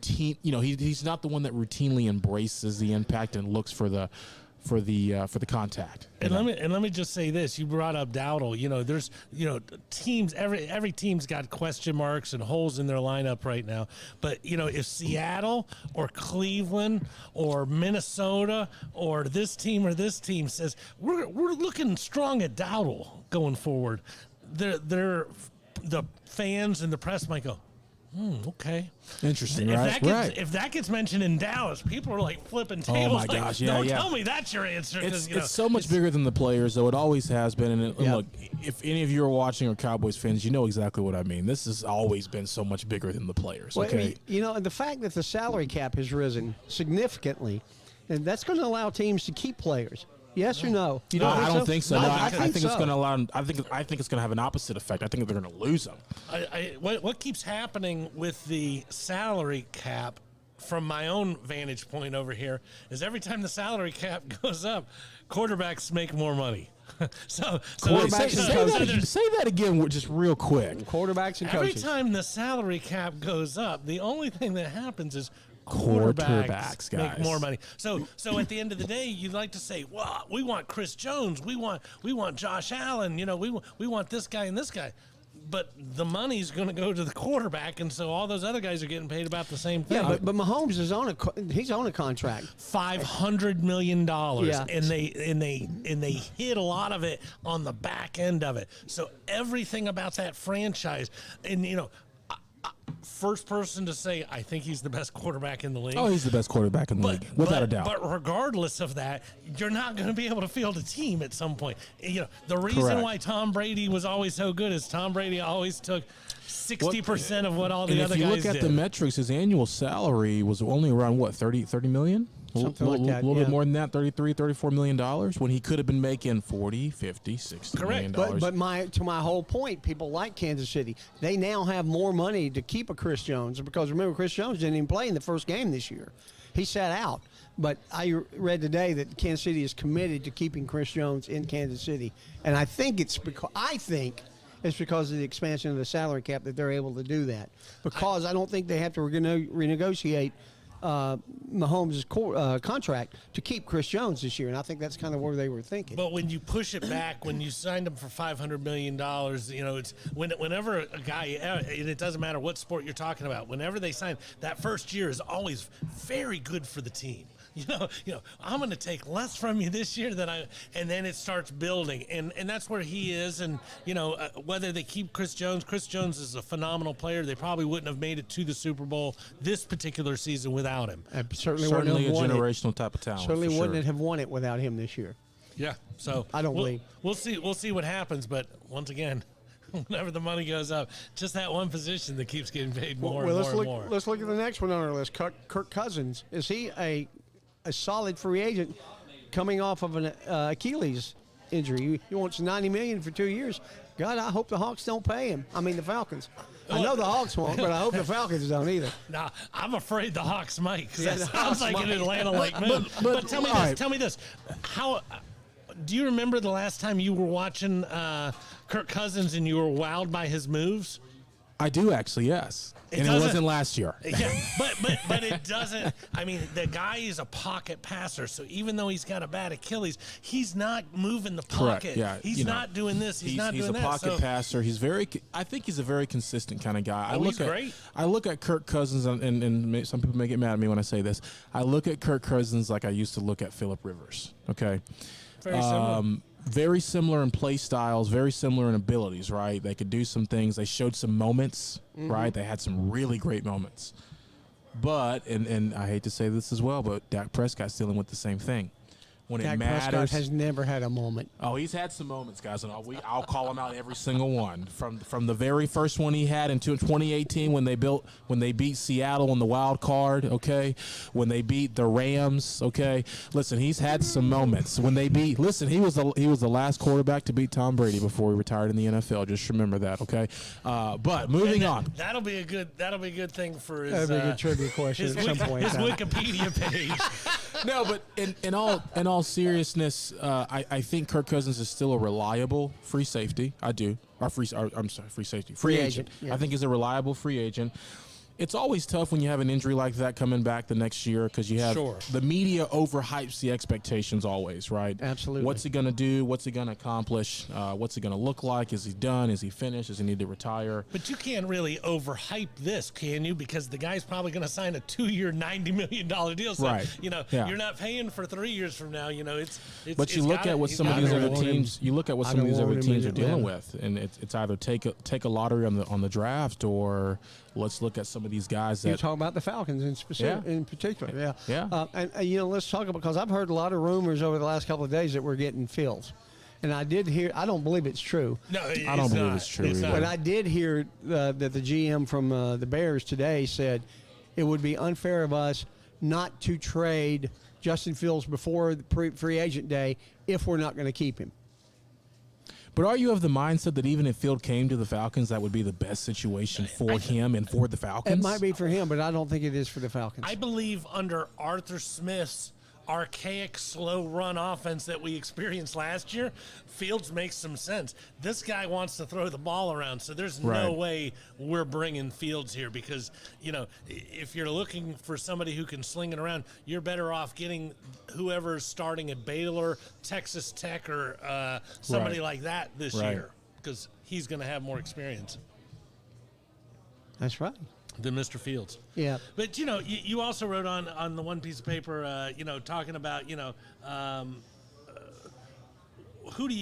he's not the one that routinely embraces the impact and looks for the contact. And let me just say this: you brought up Dowdle. There's teams. Every team's got question marks and holes in their lineup right now. But if Seattle or Cleveland or Minnesota or this team says we're looking strong at Dowdle going forward, they're the fans and the press might go, okay. Interesting, If right? if that gets mentioned in Dallas, people are like flipping tables. Oh my like, gosh, yeah, don't yeah. tell me that's your answer. 'cause, It's so much bigger than the players, though. It always has been. And Yeah. look, if any of you are watching or Cowboys fans, you know exactly what I mean. This has always been so much bigger than the players. Well, Okay. and the fact that the salary cap has risen significantly, and that's going to allow teams to keep players. Yes or no? You I don't think so. No, I think it's so. going to allow. I think it's going to have an opposite effect. I think they're going to lose them. What keeps happening with the salary cap, from my own vantage point over here, is every time the salary cap goes up, quarterbacks make more money. so Quarterbacks Say that again, just real quick. Quarterbacks and every coaches. time the salary cap goes up, the only thing that happens is Quarterbacks, make guys. more money. So at the end of the day, you'd like to say, well, we want Chris Jones, we want Josh Allen, we want this guy and this guy. But the money's going to go to the quarterback, and so all those other guys are getting paid about the same thing. Yeah, but Mahomes is he's on a contract. $500 million, Yeah. and they hit a lot of it on the back end of it. So everything about that franchise, and first person to say, I think he's the best quarterback in the league. Oh, he's the best quarterback in the league, without a doubt. But regardless of that, you're not going to be able to field a team at some point. The reason Correct. why Tom Brady was always so good is Tom Brady always took 60% of what all the And other if you guys look at did. the metrics, his annual salary was only around, what, 30 million? Something like that, A little yeah. bit more than that, $34 million, when he could have been making 40, 50, 60 million dollars. But my whole point, people like Kansas City. They now have more money to keep a Chris Jones, because remember, Chris Jones didn't even play in the first game this year. He sat out. But I read today that Kansas City is committed to keeping Chris Jones in Kansas City, and I think it's because of the expansion of the salary cap that they're able to do that. Because I don't think they have to renegotiate Mahomes' contract to keep Chris Jones this year, and I think that's kind of where they were thinking. But when you push it back, when you signed him for $500 million, you know, it's whenever a guy, and it doesn't matter what sport you're talking about, whenever they sign, that first year is always very good for the team. You know, I'm going to take less from you this year and then it starts building, and that's where he is. And you know, whether they keep Chris Jones is a phenomenal player. They probably wouldn't have made it to the Super Bowl this particular season without him. Certainly Certainly a wouldn't have won generational type of talent. Certainly for wouldn't sure. have won it without him this year. Yeah. So I don't believe. We'll see what happens. But once again, whenever the money goes up, just that one position that keeps getting paid more and more and more. Let's look at the next one on our list. Kirk Cousins. Is he a solid free agent coming off of an Achilles injury? He wants $90 million for 2 years. God, I hope the Hawks don't pay him. I mean, the Falcons. I know the Hawks won't, but I hope the Falcons don't either. Nah, I'm afraid the Hawks might, because Yeah, that the sounds Hawks like an might. Atlanta-like move. But tell me all this. right. Tell me this. How do you remember the last time you were watching Kirk Cousins and you were wowed by his moves? I do actually, yes. And it doesn't- wasn't last year. Yeah, but it doesn't. I mean, the guy is a pocket passer, so even though he's got a bad Achilles, he's not moving the Correct. pocket. Yeah. He's you know, not doing this. He's not he's doing a that. pocket So- passer. I think he's a very consistent kind of guy. Oh, he's great. I look at Kirk Cousins, and some people may get mad at me when I say this. I look at Kirk Cousins like I used to look at Phillip Rivers. Okay. Very similar. Very similar in play styles, very similar in abilities, right? They could do some things. They showed some moments, right? They had some really great moments. But, and I hate to say this as well, but Dak Prescott's dealing with the same thing. When Dak it matters, Prescott has never had a moment. oh, he's had some moments, guys, and I'll call him out every single one. From the very first one he had in 2018 when they beat Seattle in the wild card, okay? When they beat the Rams, okay? Listen, he's had some moments. When they beat, listen, he was the last quarterback to beat Tom Brady before he retired in the NFL. Just remember that, okay? But moving on. That'll be a good thing for his. That'd be a good trivia question his at some point. His in time. Wikipedia page. No, but in all seriousness, I think Kirk Cousins is still a reliable free safety. I do. Free safety. Free agent. yeah. I think he's a reliable free agent. It's always tough when you have an injury like that coming back the next year because you have Sure. the media overhypes the expectations always, right? Absolutely. What's he going to do? What's he going to accomplish? What's he going to look like? Is he done? Is he finished? Does he need to retire? But you can't really overhype this, can you? Because the guy's probably going to sign a 2-year, $90 million deal. So, Right. Yeah. You're not paying for 3 years from now. You know, it's But you look at what some of these other teams. You look at what I some of don't these other want him teams in are dealing Atlanta. with, and it's either take a lottery on the draft, or let's look at some of these guys You're that. talking about the Falcons in particular, yeah. Yeah. And let's talk about, because I've heard a lot of rumors over the last couple of days that we're getting Fields, and I did hear. I don't believe it's true, No, I don't believe it's true either. but I did hear that the GM from the Bears today said it would be unfair of us not to trade Justin Fields before the free agent day if we're not going to keep him. But are you of the mindset that even if Field came to the Falcons, that would be the best situation for him and for the Falcons? It might be for him, but I don't think it is for the Falcons. I believe under Arthur Smith's archaic, slow run offense that we experienced last year, Fields makes some sense. This guy wants to throw the ball around, so there's no Right. way we're bringing Fields here because, if you're looking for somebody who can sling it around, you're better off getting whoever's starting at Baylor, Texas Tech, or somebody Right. like that this Right. year because he's going to have more experience That's right. than Mr. Fields. Yeah. But you also wrote on the one piece of paper, talking about who do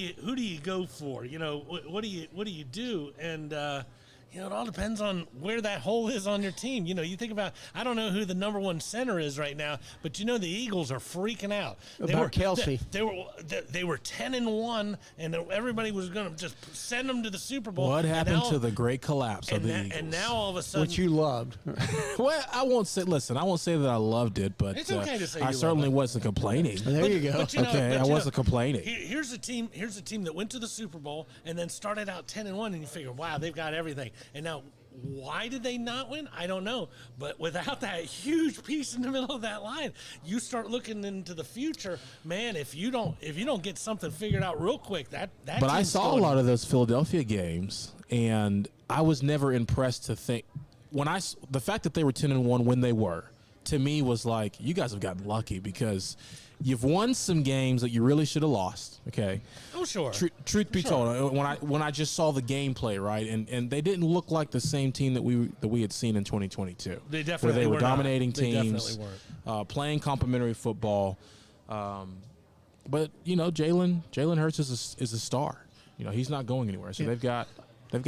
you go for? What do you do? And it all depends on where that hole is on your team. You think about, I don't know who the number one center is right now, but the Eagles are freaking out. About Kelsey. They were 10-1, and everybody was going to just send them to the Super Bowl. What And happened now- to the great collapse of and the na- Eagles? And now all of a sudden, Which you loved. Well, I won't say that I loved it, but It's okay to say I you certainly love it. wasn't complaining. There you go. But Okay, I wasn't complaining. Here's a team that went to the Super Bowl and then started out 10-1, and you figure, wow, they've got everything. And now, why did they not win? I don't know. But without that huge piece in the middle of that line, you start looking into the future. Man, if you don't get something figured out real quick, that. But I saw a lot of those Philadelphia games, and I was never impressed to think the fact that they were 10-1 when they were to me was like, you guys have gotten lucky because you've won some games that you really should have lost. Okay. Oh, sure. Truth be told, when I just saw the gameplay, right, and they didn't look like the same team that we had seen in 2022. They definitely where they were were not. dominating They teams, definitely weren't. playing complementary football. But Jalen Hurts is a star. He's not going anywhere. So they've got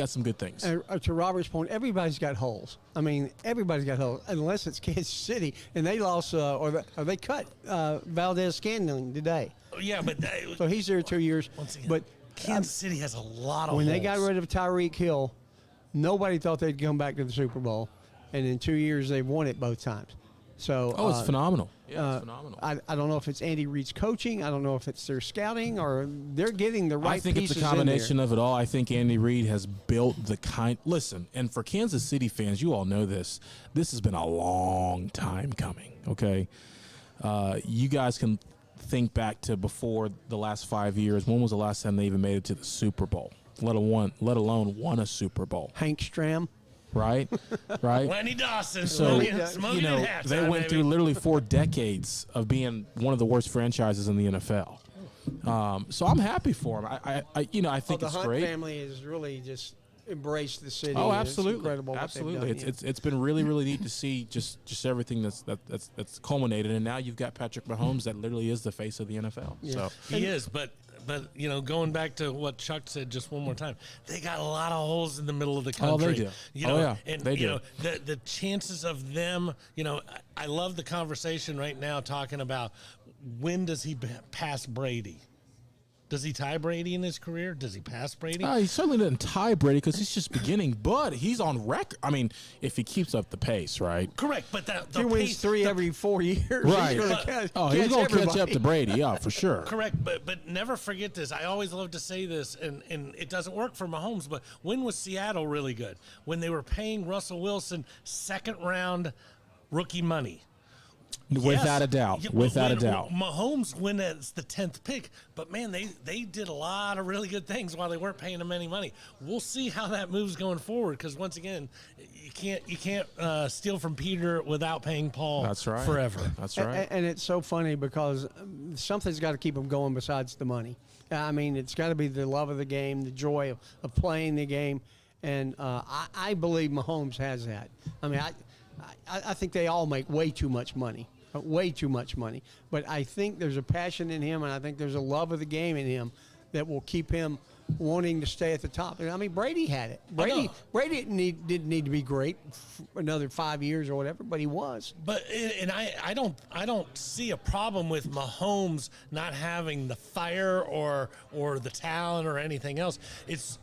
some good things. To Robert's point, everybody's got holes. I mean, everybody's got holes, unless it's Kansas City, and they lost or they cut Valdez-Scantling today. Yeah, but So he's there 2 years. once again, But Kansas City has a lot of when holes. they got rid of Tyreek Hill, nobody thought they'd come back to the Super Bowl, and in 2 years they've won it both times. So It's phenomenal. Yeah, it's phenomenal. I don't know if it's Andy Reid's coaching. I don't know if it's their scouting or they're getting the right I think pieces it's a combination of it all. I think Andy Reid has built the kind. Listen, and for Kansas City fans, you all know this. This has been a long time coming. Okay, you guys can think back to before the last 5 years. When was the last time they even made it to the Super Bowl? Let alone won a Super Bowl. Hank Stram. Right, right. Lenny Dawson. So smoking at halftime, they went baby. through literally 4 decades of being one of the worst franchises in the NFL. So I'm happy for them. I think The it's Hunt great. family has really just embraced the city. Oh, It's absolutely, incredible what they've absolutely. done, It's been really neat to see just everything that's culminated, and now you've got Patrick Mahomes that literally is the face of the NFL. So He is, but going back to what Chuck said just one more time, they got a lot of holes in the middle of the country. Oh, they do. And They do. The chances of them, I love the conversation right now talking about when does he pass Brady? Does he tie Brady in his career? Does he pass Brady? he certainly didn't tie Brady because he's just beginning, but he's on record. I mean, if he keeps up the pace, right? Correct, but the He wins pace, 3 every 4 years. Right. He's going But- to catch, He's going to catch everybody. up to Brady, yeah, for sure. Correct, but never forget this. I always love to say this, and it doesn't work for Mahomes, but when was Seattle really good? When they were paying Russell Wilson second-round rookie money. Without Yes. a doubt. Yeah, Without a when doubt. Mahomes went as the 10th pick, but man, they did a lot of really good things while they weren't paying him any money. We'll see how that moves going forward because once again, you can't steal from Peter without paying Paul. That's right. Forever. That's right. And it's so funny because something's got to keep them going besides the money. I mean, it's got to be the love of the game, the joy of playing the game, and I believe Mahomes has that. I mean, I think they all make way too much money. But I think there's a passion in him, and I think there's a love of the game in him that will keep him wanting to stay at the top. I mean, Brady had it. Brady didn't need to be great for another 5 years or whatever, but he was. But I don't see a problem with Mahomes not having the fire or the talent or anything else. It's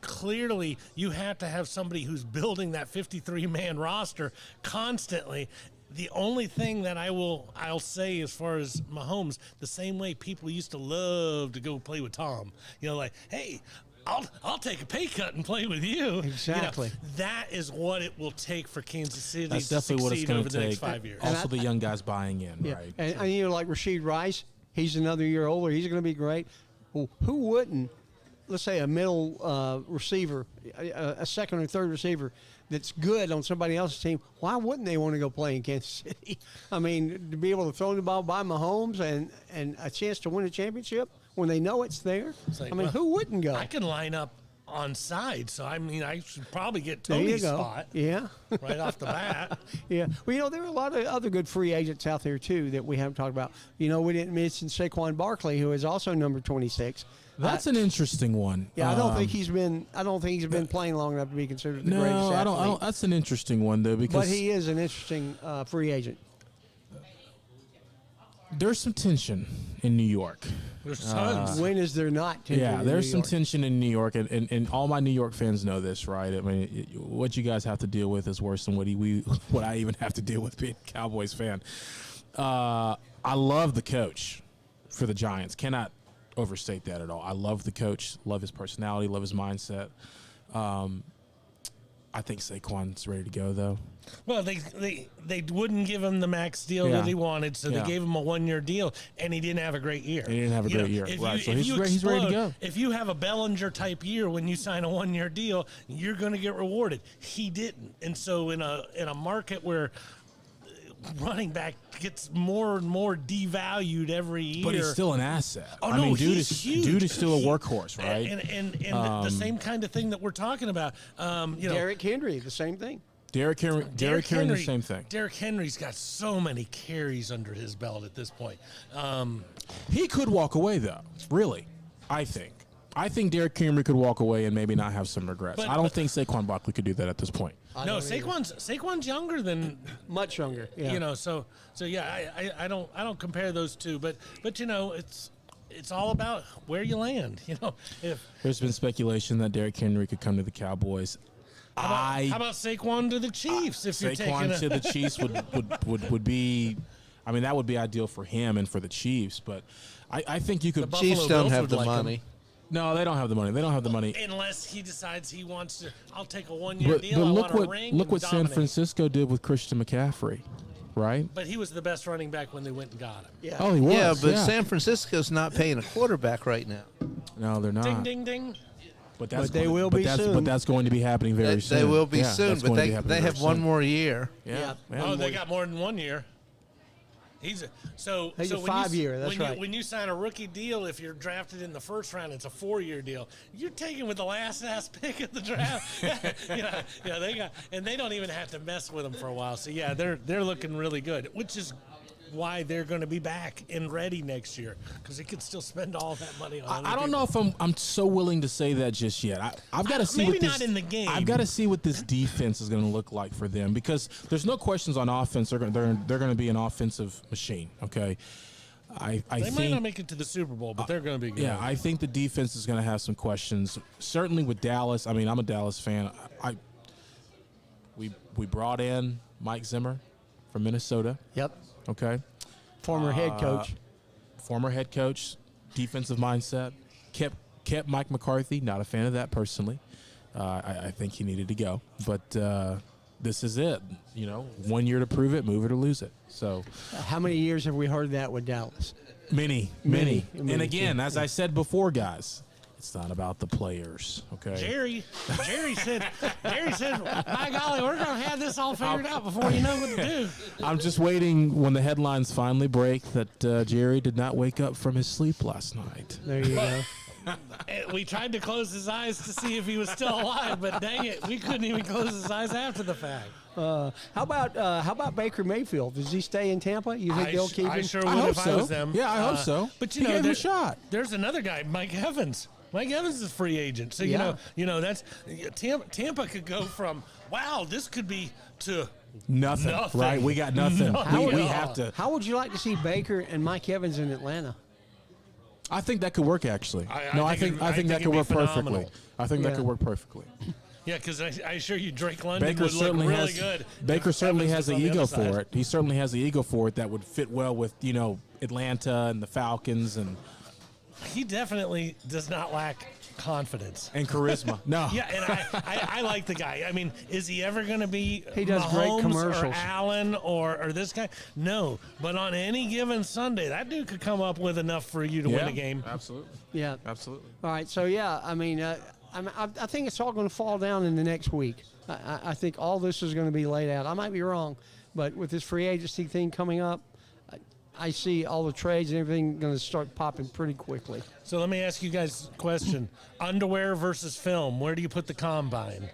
clearly you have to have somebody who's building that 53-man roster constantly. The only thing that I'll say as far as Mahomes, the same way people used to love to go play with Tom, like, hey, I'll take a pay cut and play with you. Exactly. That is what it will take for Kansas City That's to definitely what it's succeed going over to the next take. 5 years. Also, the young guys buying in, Yeah. right? And like Rashid Rice, he's another year older. He's going to be great. Well, who wouldn't, let's say, a middle receiver, a second or third receiver that's good on somebody else's team, why wouldn't they want to go play in Kansas City? I mean, to be able to throw the ball by Mahomes and a chance to win a championship when they know it's there. It's like, I mean, well, who wouldn't go? I can line up on side, so I mean, I should probably get There you Tony's go. spot Yeah. right off the bat. Yeah. Well, there are a lot of other good free agents out there, too, that we haven't talked about. We didn't mention Saquon Barkley, who is also number 26. That's an interesting one. Yeah, I don't think he's been playing long enough to be considered the greatest No, athlete. I don't. That's an interesting one though because But he is an interesting free agent. there's some tension in New York. There's tons. When is there not? tension Yeah, in there's New some York? tension in New York, and all my New York fans know this, right? I mean, what you guys have to deal with is worse than what I even have to deal with being a Cowboys fan. I love the coach for the Giants. Cannot overstate that at all. I love the coach, love his personality, love his mindset. I think Saquon's ready to go, though. Well, they wouldn't give him the max deal Yeah. that he wanted, so Yeah. they gave him a 1-year deal, and he didn't have a great year. He didn't have a great year. if Right, you- so if he's you ready to explode- go. If you have a Bellinger type year when you sign a 1-year deal, you're going to get rewarded. He didn't, and so in a market where running back gets more and more devalued every year. But he's still an asset. Oh, I no, mean, he's huge. dude is still a workhorse, right? And the same kind of thing that we're talking about. Derrick Henry, the same thing. Derrick Henry, the same thing. Derrick Henry's got so many carries under his belt at this point. He could walk away, though. Really, I think. I think Derrick Henry could walk away and maybe not have some regrets. I don't think Saquon Barkley could do that at this point. No, Saquon's younger than Much younger. Yeah. So yeah, I don't compare those two, but it's all about where you land. If There's been speculation that Derrick Henry could come to the Cowboys. how about Saquon to the Chiefs? If you're taking Saquon to the Chiefs would be, I mean, that would be ideal for him and for the Chiefs. But I think you could. Chiefs Buffalo don't Bills have would the like him. money. No, they don't have the money. They don't have the money. Unless he decides he wants to, I'll take a 1 year But deal. I look want a ring. look and what San dominate. Francisco did with Christian McCaffrey, right? But he was the best running back when they went and got him. Yeah. Oh, he was. Yeah, but San Francisco's not paying a quarterback right now. No, they're not. Ding, ding, ding. But they will be soon. But that's going to be happening very soon. They will be Yeah, soon, that's but going to be happening they very have one soon. more year. Yeah. Oh, they got more than 1 year. He's a 5-year, that's right. When you sign a rookie deal, if you're drafted in the first round, it's a 4-year deal. You're taking with the last pick of the draft. They don't even have to mess with them for a while. So yeah, they're looking really good, which is why they're going to be back and ready next year because they could still spend all that money on. I don't know if I'm so willing to say that just yet. I've got to see maybe what this, not in the game. I've got to see what this defense is going to look like for them because there's no questions on offense. They're going to be an offensive machine. Okay, I They think might not make it to the Super Bowl, but they're going to be good. yeah, I think the defense is going to have some questions. Certainly with Dallas. I mean, I'm a Dallas fan. We brought in Mike Zimmer from Minnesota. Yep. Okay. Former head coach. Former head coach, defensive mindset. Kept Mike McCarthy. Not a fan of that personally. I think he needed to go. But this is it. 1 year to prove it, move it or lose it. So How many years have we heard that with Dallas? many. Many, And again, as I said before, guys, it's not about the players. Okay. Jerry said, "My golly, we're going to have this all figured out before you know what to do." I'm just waiting when the headlines finally break that Jerry did not wake up from his sleep last night. There you go. We tried to close his eyes to see if he was still alive, but dang it, we couldn't even close his eyes after the fact. How about Baker Mayfield? Does he stay in Tampa? You think they'll keep him? I sure I would hope if I so. was them. Yeah, I hope so. But He gave him a shot. There's another guy, Mike Evans. Mike Evans is a free agent, so Yeah. that's Tampa could go from wow, this could be to Nothing. Nothing. Right? We got nothing. Nothing We at have all. to. How would you like to see Baker and Mike Evans in Atlanta? I think that could work actually. I think I think that it'd could be work perfectly. phenomenal. I think that Yeah. could work perfectly. yeah, because I assure you, Drake London Baker would look certainly really has. good. Baker if certainly Evans has was the on ego other side. for it. He certainly has the ego for it that would fit well with Atlanta and the Falcons and He definitely does not lack confidence. charisma. No. Yeah, and I like the guy. I mean, is he ever going to be He does great Mahomes commercials. or Allen or this guy? No, but on any given Sunday, that dude could come up with enough for you to win a game. Absolutely. Yeah. Absolutely. All right. So yeah, I mean, I think it's all going to fall down in the next week. I think all this is going to be laid out. I might be wrong, but with this free agency thing coming up, I see all the trades and everything going to start popping pretty quickly. So let me ask you guys a question: underwear versus film. Where do you put the combine?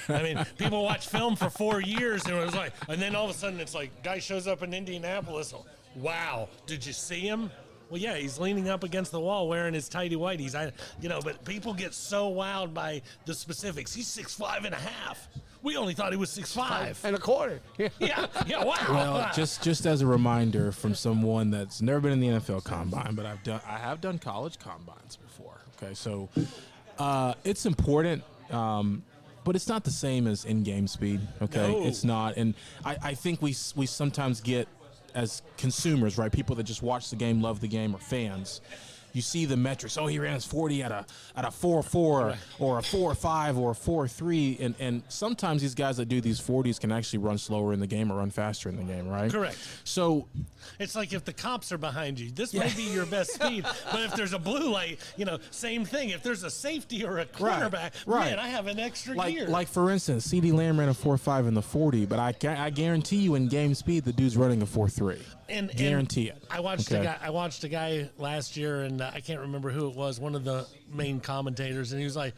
I mean, people watch film for 4 years, and it was like, and then all of a sudden, it's like, guy shows up in Indianapolis. Wow, did you see him? Well, yeah, he's leaning up against the wall wearing his tighty whities. But people get so wowed by the specifics. He's 6'5.5". We only thought he was 6'5". And a quarter. Yeah. Yeah, wow. Well, just as a reminder from someone that's never been in the NFL combine, but I have done college combines before. Okay, so it's important, but it's not the same as in-game speed. Okay, No. it's not, and I think we sometimes get as consumers, right? People that just watch the game, love the game, or fans. you see the metrics. Oh, he ran his 40 at a 4.4 or a 4.5 or a 4.3, and sometimes these guys that do these 40s can actually run slower in the game or run faster in the game, right? Correct. So it's like if the cops are behind you, this may be your best speed, but if there's a blue light, same thing. If there's a safety or a cornerback, right. man, I have an extra gear. Like for instance, CeeDee Lamb ran a 4.5 in the 40, but I guarantee you in game speed the dude's running a 4.3. And guarantee it. I watched a guy last year, and I can't remember who it was, one of the main commentators, and he was like,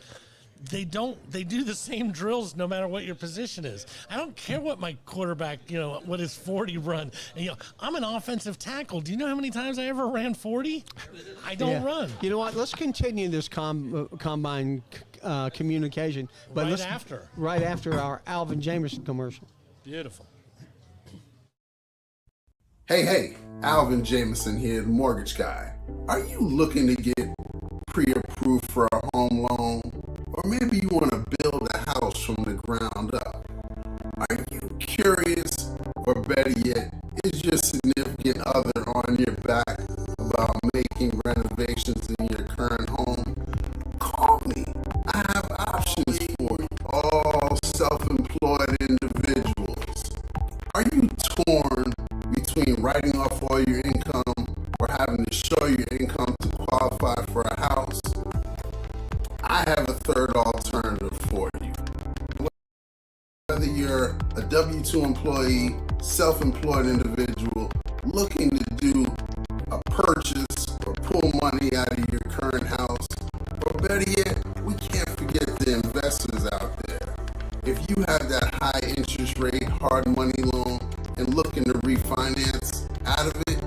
they do the same drills no matter what your position is. I don't care what my quarterback, what his 40 run. And, I'm an offensive tackle. Do you know how many times I ever ran 40? I don't run. You know what? Let's continue this combine communication. But right after our Alvin Jamison commercial. Beautiful. Hey, Alvin Jamison here, the mortgage guy. Are you looking to get pre-approved for a home loan? Or maybe you want to build a house from the ground up? Are you curious, or better yet, is your significant other on your back about making renovations in your current home? Call me. I have options for you. All self-employed individuals. Are you torn between writing off all your income or having to show your income to qualify for a house? I have a third alternative for you. Whether you're a W-2 employee, self-employed individual looking to do a purchase or pull money out of your current house, or better yet, we can't forget the investors out there. If you have that high interest rate, hard money loan, and looking to refinance out of it,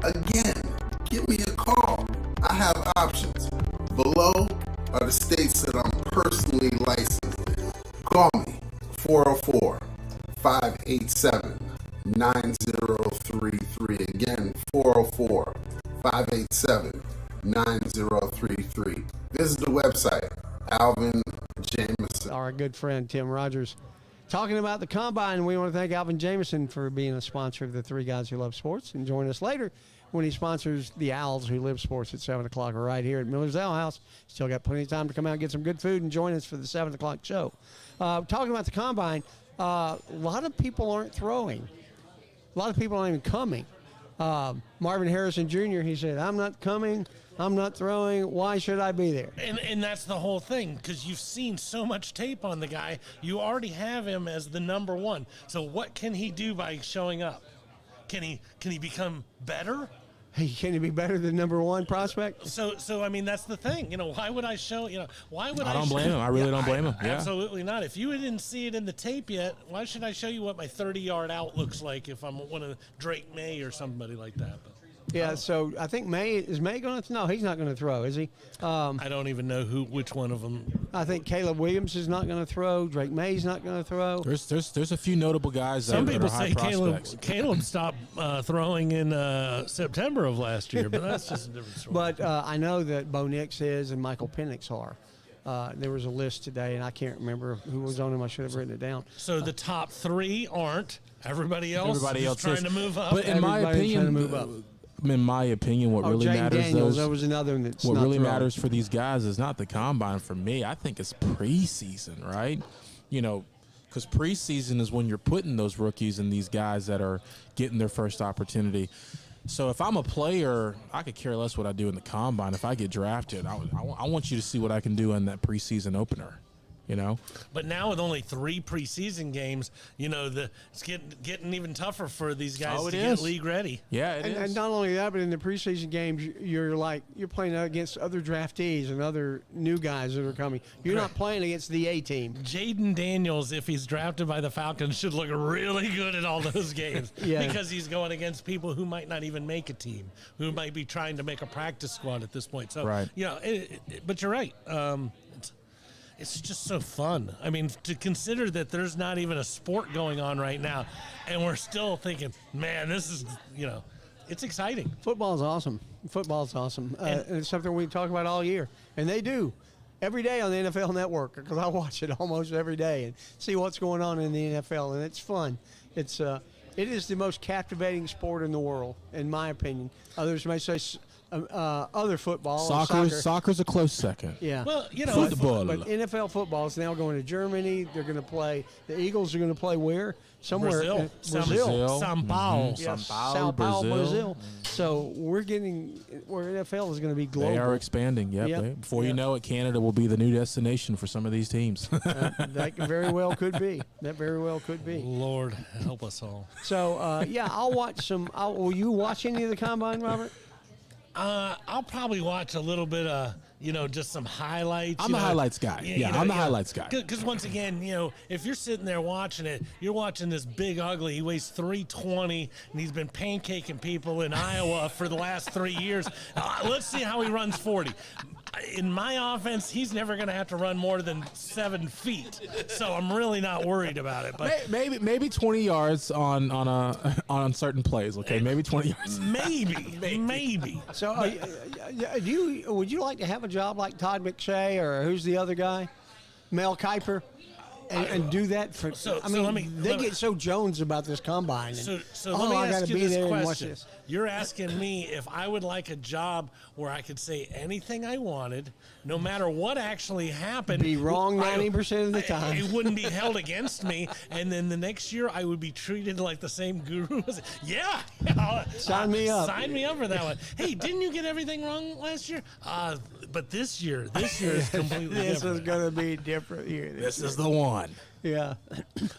again, give me a call. I have options. Below are the states that I'm personally licensed in. Call me, 404-587-9033. Again, 404-587-9033. Visit the website, Alvin Jamison. Our good friend Tim Rogers. Talking about the Combine, we want to thank Alvin Jamison for being a sponsor of the Three Guys Who Love Sports. And join us later when he sponsors the Owls Who Live Sports at 7 o'clock right here at Miller's Ale House. Still got plenty of time to come out and get some good food and join us for the 7 o'clock show. Talking about the Combine, a lot of people aren't throwing. A lot of people aren't even coming. Marvin Harrison Jr., he said, I'm not coming. I'm not throwing. Why should I be there? And that's the whole thing, because you've seen so much tape on the guy. You already have him as the number one. So what can he do by showing up? Can he become better? Hey, can he be better than number one prospect? So I mean, that's the thing. Why would I show? Why would I? I don't blame him. I really don't blame him. Yeah. Absolutely not. If you didn't see it in the tape yet, why should I show you what my 30-yard out looks like if I'm one of Drake May or somebody like that? But, yeah, so I think May going to – no, he's not going to throw, is he? I don't even know which one of them. I think Caleb Williams is not going to throw. Drake May's not going to throw. There's a few notable guys Some that people are high say prospects. Caleb stopped throwing in September of last year, but that's just a different story. But I know that Bo Nix is and Michael Penix are. There was a list today, and I can't remember who was on them. I should have written it down. So the top three aren't. Everybody else is trying to move up. But in my opinion, what really Jane matters Daniels, that was another one that's what not really throwing. matters for these guys is not the combine. For me, I think it's preseason, right? Because preseason is when you're putting those rookies and these guys that are getting their first opportunity. So if I'm a player, I could care less what I do in the combine. If I get drafted, I want you to see what I can do in that preseason opener. But now with only 3 preseason games, it's getting even tougher for these guys to get league ready. Yeah, it is. And not only that, but in the preseason games, you're playing against other draftees and other new guys that are coming. You're not playing against the A team. Jaden Daniels, if he's drafted by the Falcons, should look really good at all those games because he's going against people who might not even make a team, who might be trying to make a practice squad at this point. So, right. But you're right. It's just so fun. I mean, to consider that there's not even a sport going on right now, and we're still thinking, man, this is, it's exciting. Football's awesome. And it's something we talk about all year. And they do. Every day on the NFL Network, because I watch it almost every day and see what's going on in the NFL, and it's fun. It is the most captivating sport in the world, in my opinion. Others may say other football. Soccer's a close second. Yeah. Well, you know, Football. But NFL football is now going to Germany. They're going to play. The Eagles are going to play where? Somewhere. Brazil. in Brazil. Sao Paulo. Yeah, São Paulo, Sao Paulo, Brazil. Brazil. So we're getting where NFL is going to be global. They are expanding. Yep. Yep. Before Yep. you know it, Canada will be the new destination for some of these teams. That very well could be. That very well could be. Lord help us all. So yeah, I'll watch some. Will you watch any of the combine, Robert? I'll probably watch a little bit of, just some highlights. I'm a highlights guy. Yeah, I'm the highlights guy. Because once again, if you're sitting there watching it, you're watching this big ugly. He weighs 320, and he's been pancaking people in Iowa for the last 3 years. Let's see how he runs 40. In my offense, he's never going to have to run more than 7 feet, so I'm really not worried about it. But Maybe 20 yards on certain plays. Okay, maybe 20 yards. maybe. So would you like to have a job like Todd McShay or who's the other guy, Mel Kiper, and do that for? They get so Jones about this combine. So oh, let me I ask gotta you be this there and watch question. this. You're asking me if I would like a job where I could say anything I wanted, no matter what actually happened. Be wrong 90% of the time. It wouldn't be held against me, and then the next year I would be treated like the same guru. Yeah, Sign me up. Sign me up for that one. Hey, didn't you get everything wrong last year? But this year is completely This different. is going to be different here. This is the one. Yeah.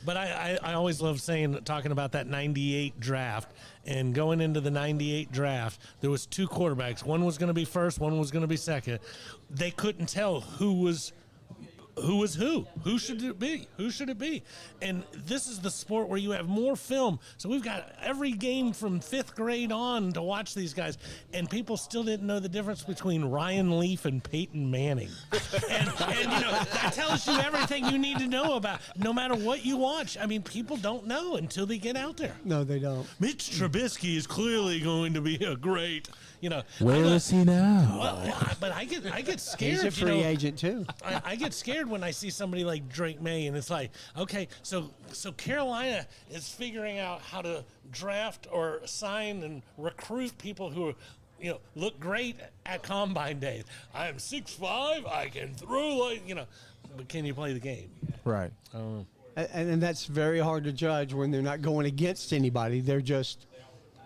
But I always love talking about that 98 draft. And going into the 98 draft, there was 2 quarterbacks. One was going to be first, one was going to be second. They couldn't tell who was who. Who should it be? Who should it be? And this is the sport where you have more film. So we've got every game from 5th grade on to watch these guys. And people still didn't know the difference between Ryan Leaf and Peyton Manning. and that tells you everything you need to know about no matter what you watch. I mean, people don't know until they get out there. No, they don't. Mitch Trubisky is clearly going to be a great, Where is he now? Well, but I get scared. He's a free agent too. I get scared when I see somebody like Drake May, and it's like, okay, so Carolina is figuring out how to draft or sign and recruit people who are, look great at Combine Day. I am 6'5", I can throw but can you play the game? Right. And that's very hard to judge when they're not going against anybody. They're just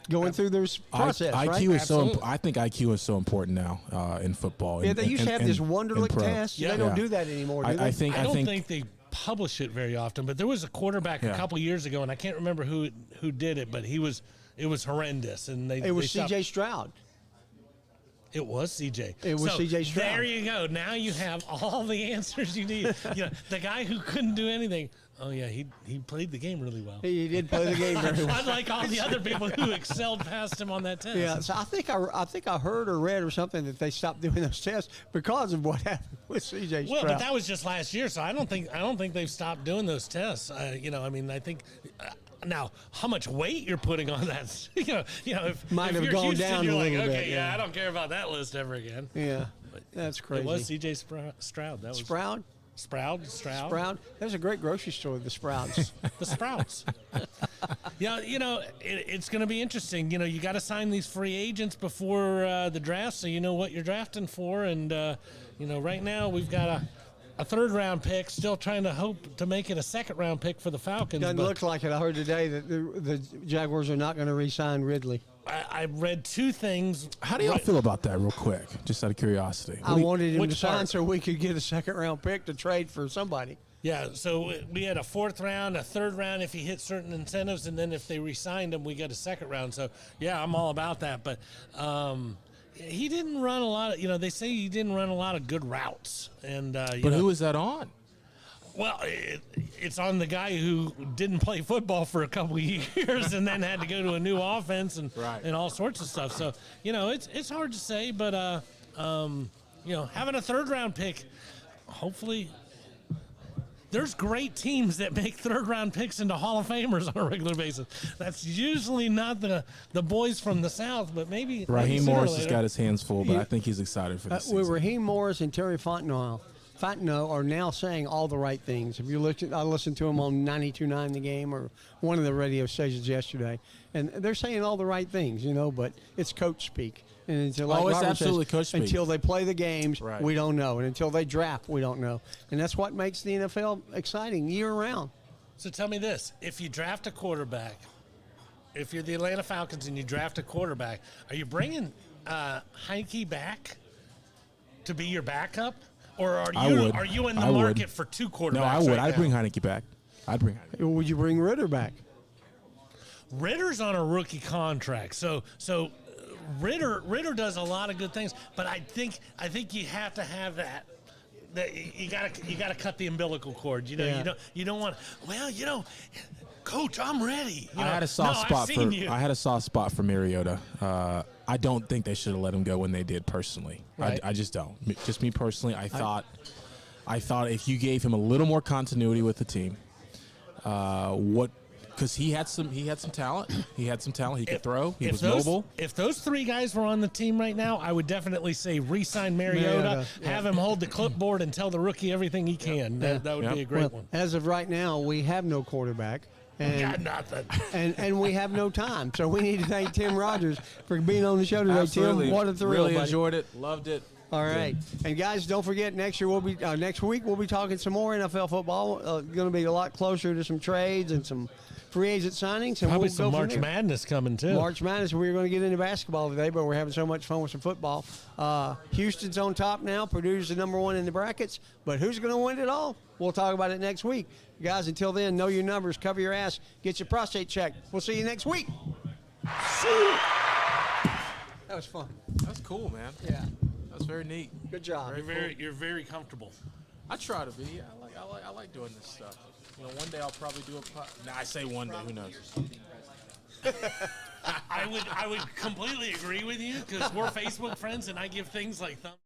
going through their process, IQ right? is I think IQ is so important now in football. Yeah, they used to have this Wonderlic pro. test. Yeah. They don't do that anymore, do they? I think I don't think they publish it very often, but there was a quarterback a couple years ago, and I can't remember who did it, but it was horrendous, and it was C.J. Stroud. It was CJ. It was C.J. Stroud. There you go. Now you have all the answers you need. The guy who couldn't do anything. Oh yeah, he played the game really well. He did play the game very well. Unlike all the other people who excelled past him on that test. Yeah, so I think I heard or read or something that they stopped doing those tests because of what happened with C.J. Stroud. Well, but that was just last year, so I don't think they've stopped doing those tests. I think. Now, how much weight you're putting on that? If Might have you're gone Houston, down you're a like, little okay, bit, yeah, yeah. I don't care about that list ever again. Yeah, that's crazy. It was C.J. Stroud. That was Sprout. Sprout. There's a great grocery store, the Sprouts. The Sprouts. It's going to be interesting. You got to sign these free agents before the draft, so you know what you're drafting for. And right now we've got a 3rd-round pick, still trying to hope to make it a 2nd-round pick for the Falcons. Doesn't look like it. I heard today that the Jaguars are not going to re-sign Ridley. I read 2 things. How do y'all feel about that, real quick? Just out of curiosity. I wanted him which to sign part? so we could get a 2nd-round pick to trade for somebody. Yeah, so we had a 4th round, a 3rd round if he hit certain incentives, and then if they re-signed him, we got a 2nd round. So, yeah, I'm all about that. But he didn't run a lot of, they say he didn't run a lot of good routes. And But who is that on? Well, it's on the guy who didn't play football for a couple of years and then had to go to a new offense and all sorts of stuff. So, it's hard to say, but having a 3rd-round pick, hopefully. There's great teams that make 3rd-round picks into Hall of Famers on a regular basis. That's usually not the boys from the South, but maybe Raheem sooner or Morris has later. got his hands full, but I think he's excited for this With season. Raheem Morris and Terry Fontenot, Fontenot are now saying all the right things. If you listen, I listened to them on 92.9 The Game or one of the radio stations yesterday, and they're saying all the right things, but it's coach speak. And until, like it's Robert absolutely says, coach speak. Until they play the games, Right. we don't know. And until they draft, we don't know. And that's what makes the NFL exciting year-round. So tell me this: if you draft a quarterback, if you're the Atlanta Falcons and you draft a quarterback, are you bringing Heineke back to be your backup, or are you in the market for two quarterbacks? No, I would. right I'd now? bring Heineke back. I'd bring Heineke. Would you bring Ritter back? Ritter's on a rookie contract, so Ritter does a lot of good things, but I think you have to have that. You gotta cut the umbilical cord. You don't want. Well, Coach, I'm ready. I had a soft spot for Mariota. I don't think they should have let him go when they did. Personally, Right. I just don't. Just me personally, I thought if you gave him a little more continuity with the team, because he had some talent. He had some talent. He could throw. He was mobile. If those three guys were on the team right now, I would definitely say re-sign Mariota, have him hold the clipboard and tell the rookie everything he can. That would be a great one. As of right now, we have no quarterback. We got nothing. And we have no time. So we need to thank Tim Rogers for being on the show today. Absolutely. Tim, what a thrill, Really buddy. enjoyed it. Loved it. All right, and guys, don't forget next week we'll be talking some more NFL football. Going to be a lot closer to some trades and some free agent signings, and Probably we'll some go from March there. Madness coming too. March Madness. We're going to get into basketball today, but we're having so much fun with some football. Houston's on top now. Purdue's the number one in the brackets, but who's going to win it all? We'll talk about it next week, guys. Until then, know your numbers, cover your ass, get your prostate checked. We'll see you next week. That was fun. That's cool, man. Yeah, That's very neat. good job. You're very comfortable. I try to be. I like doing this stuff. One day I'll probably do a I say one day. Who knows? I would completely agree with you because we're Facebook friends and I give things like thumbs.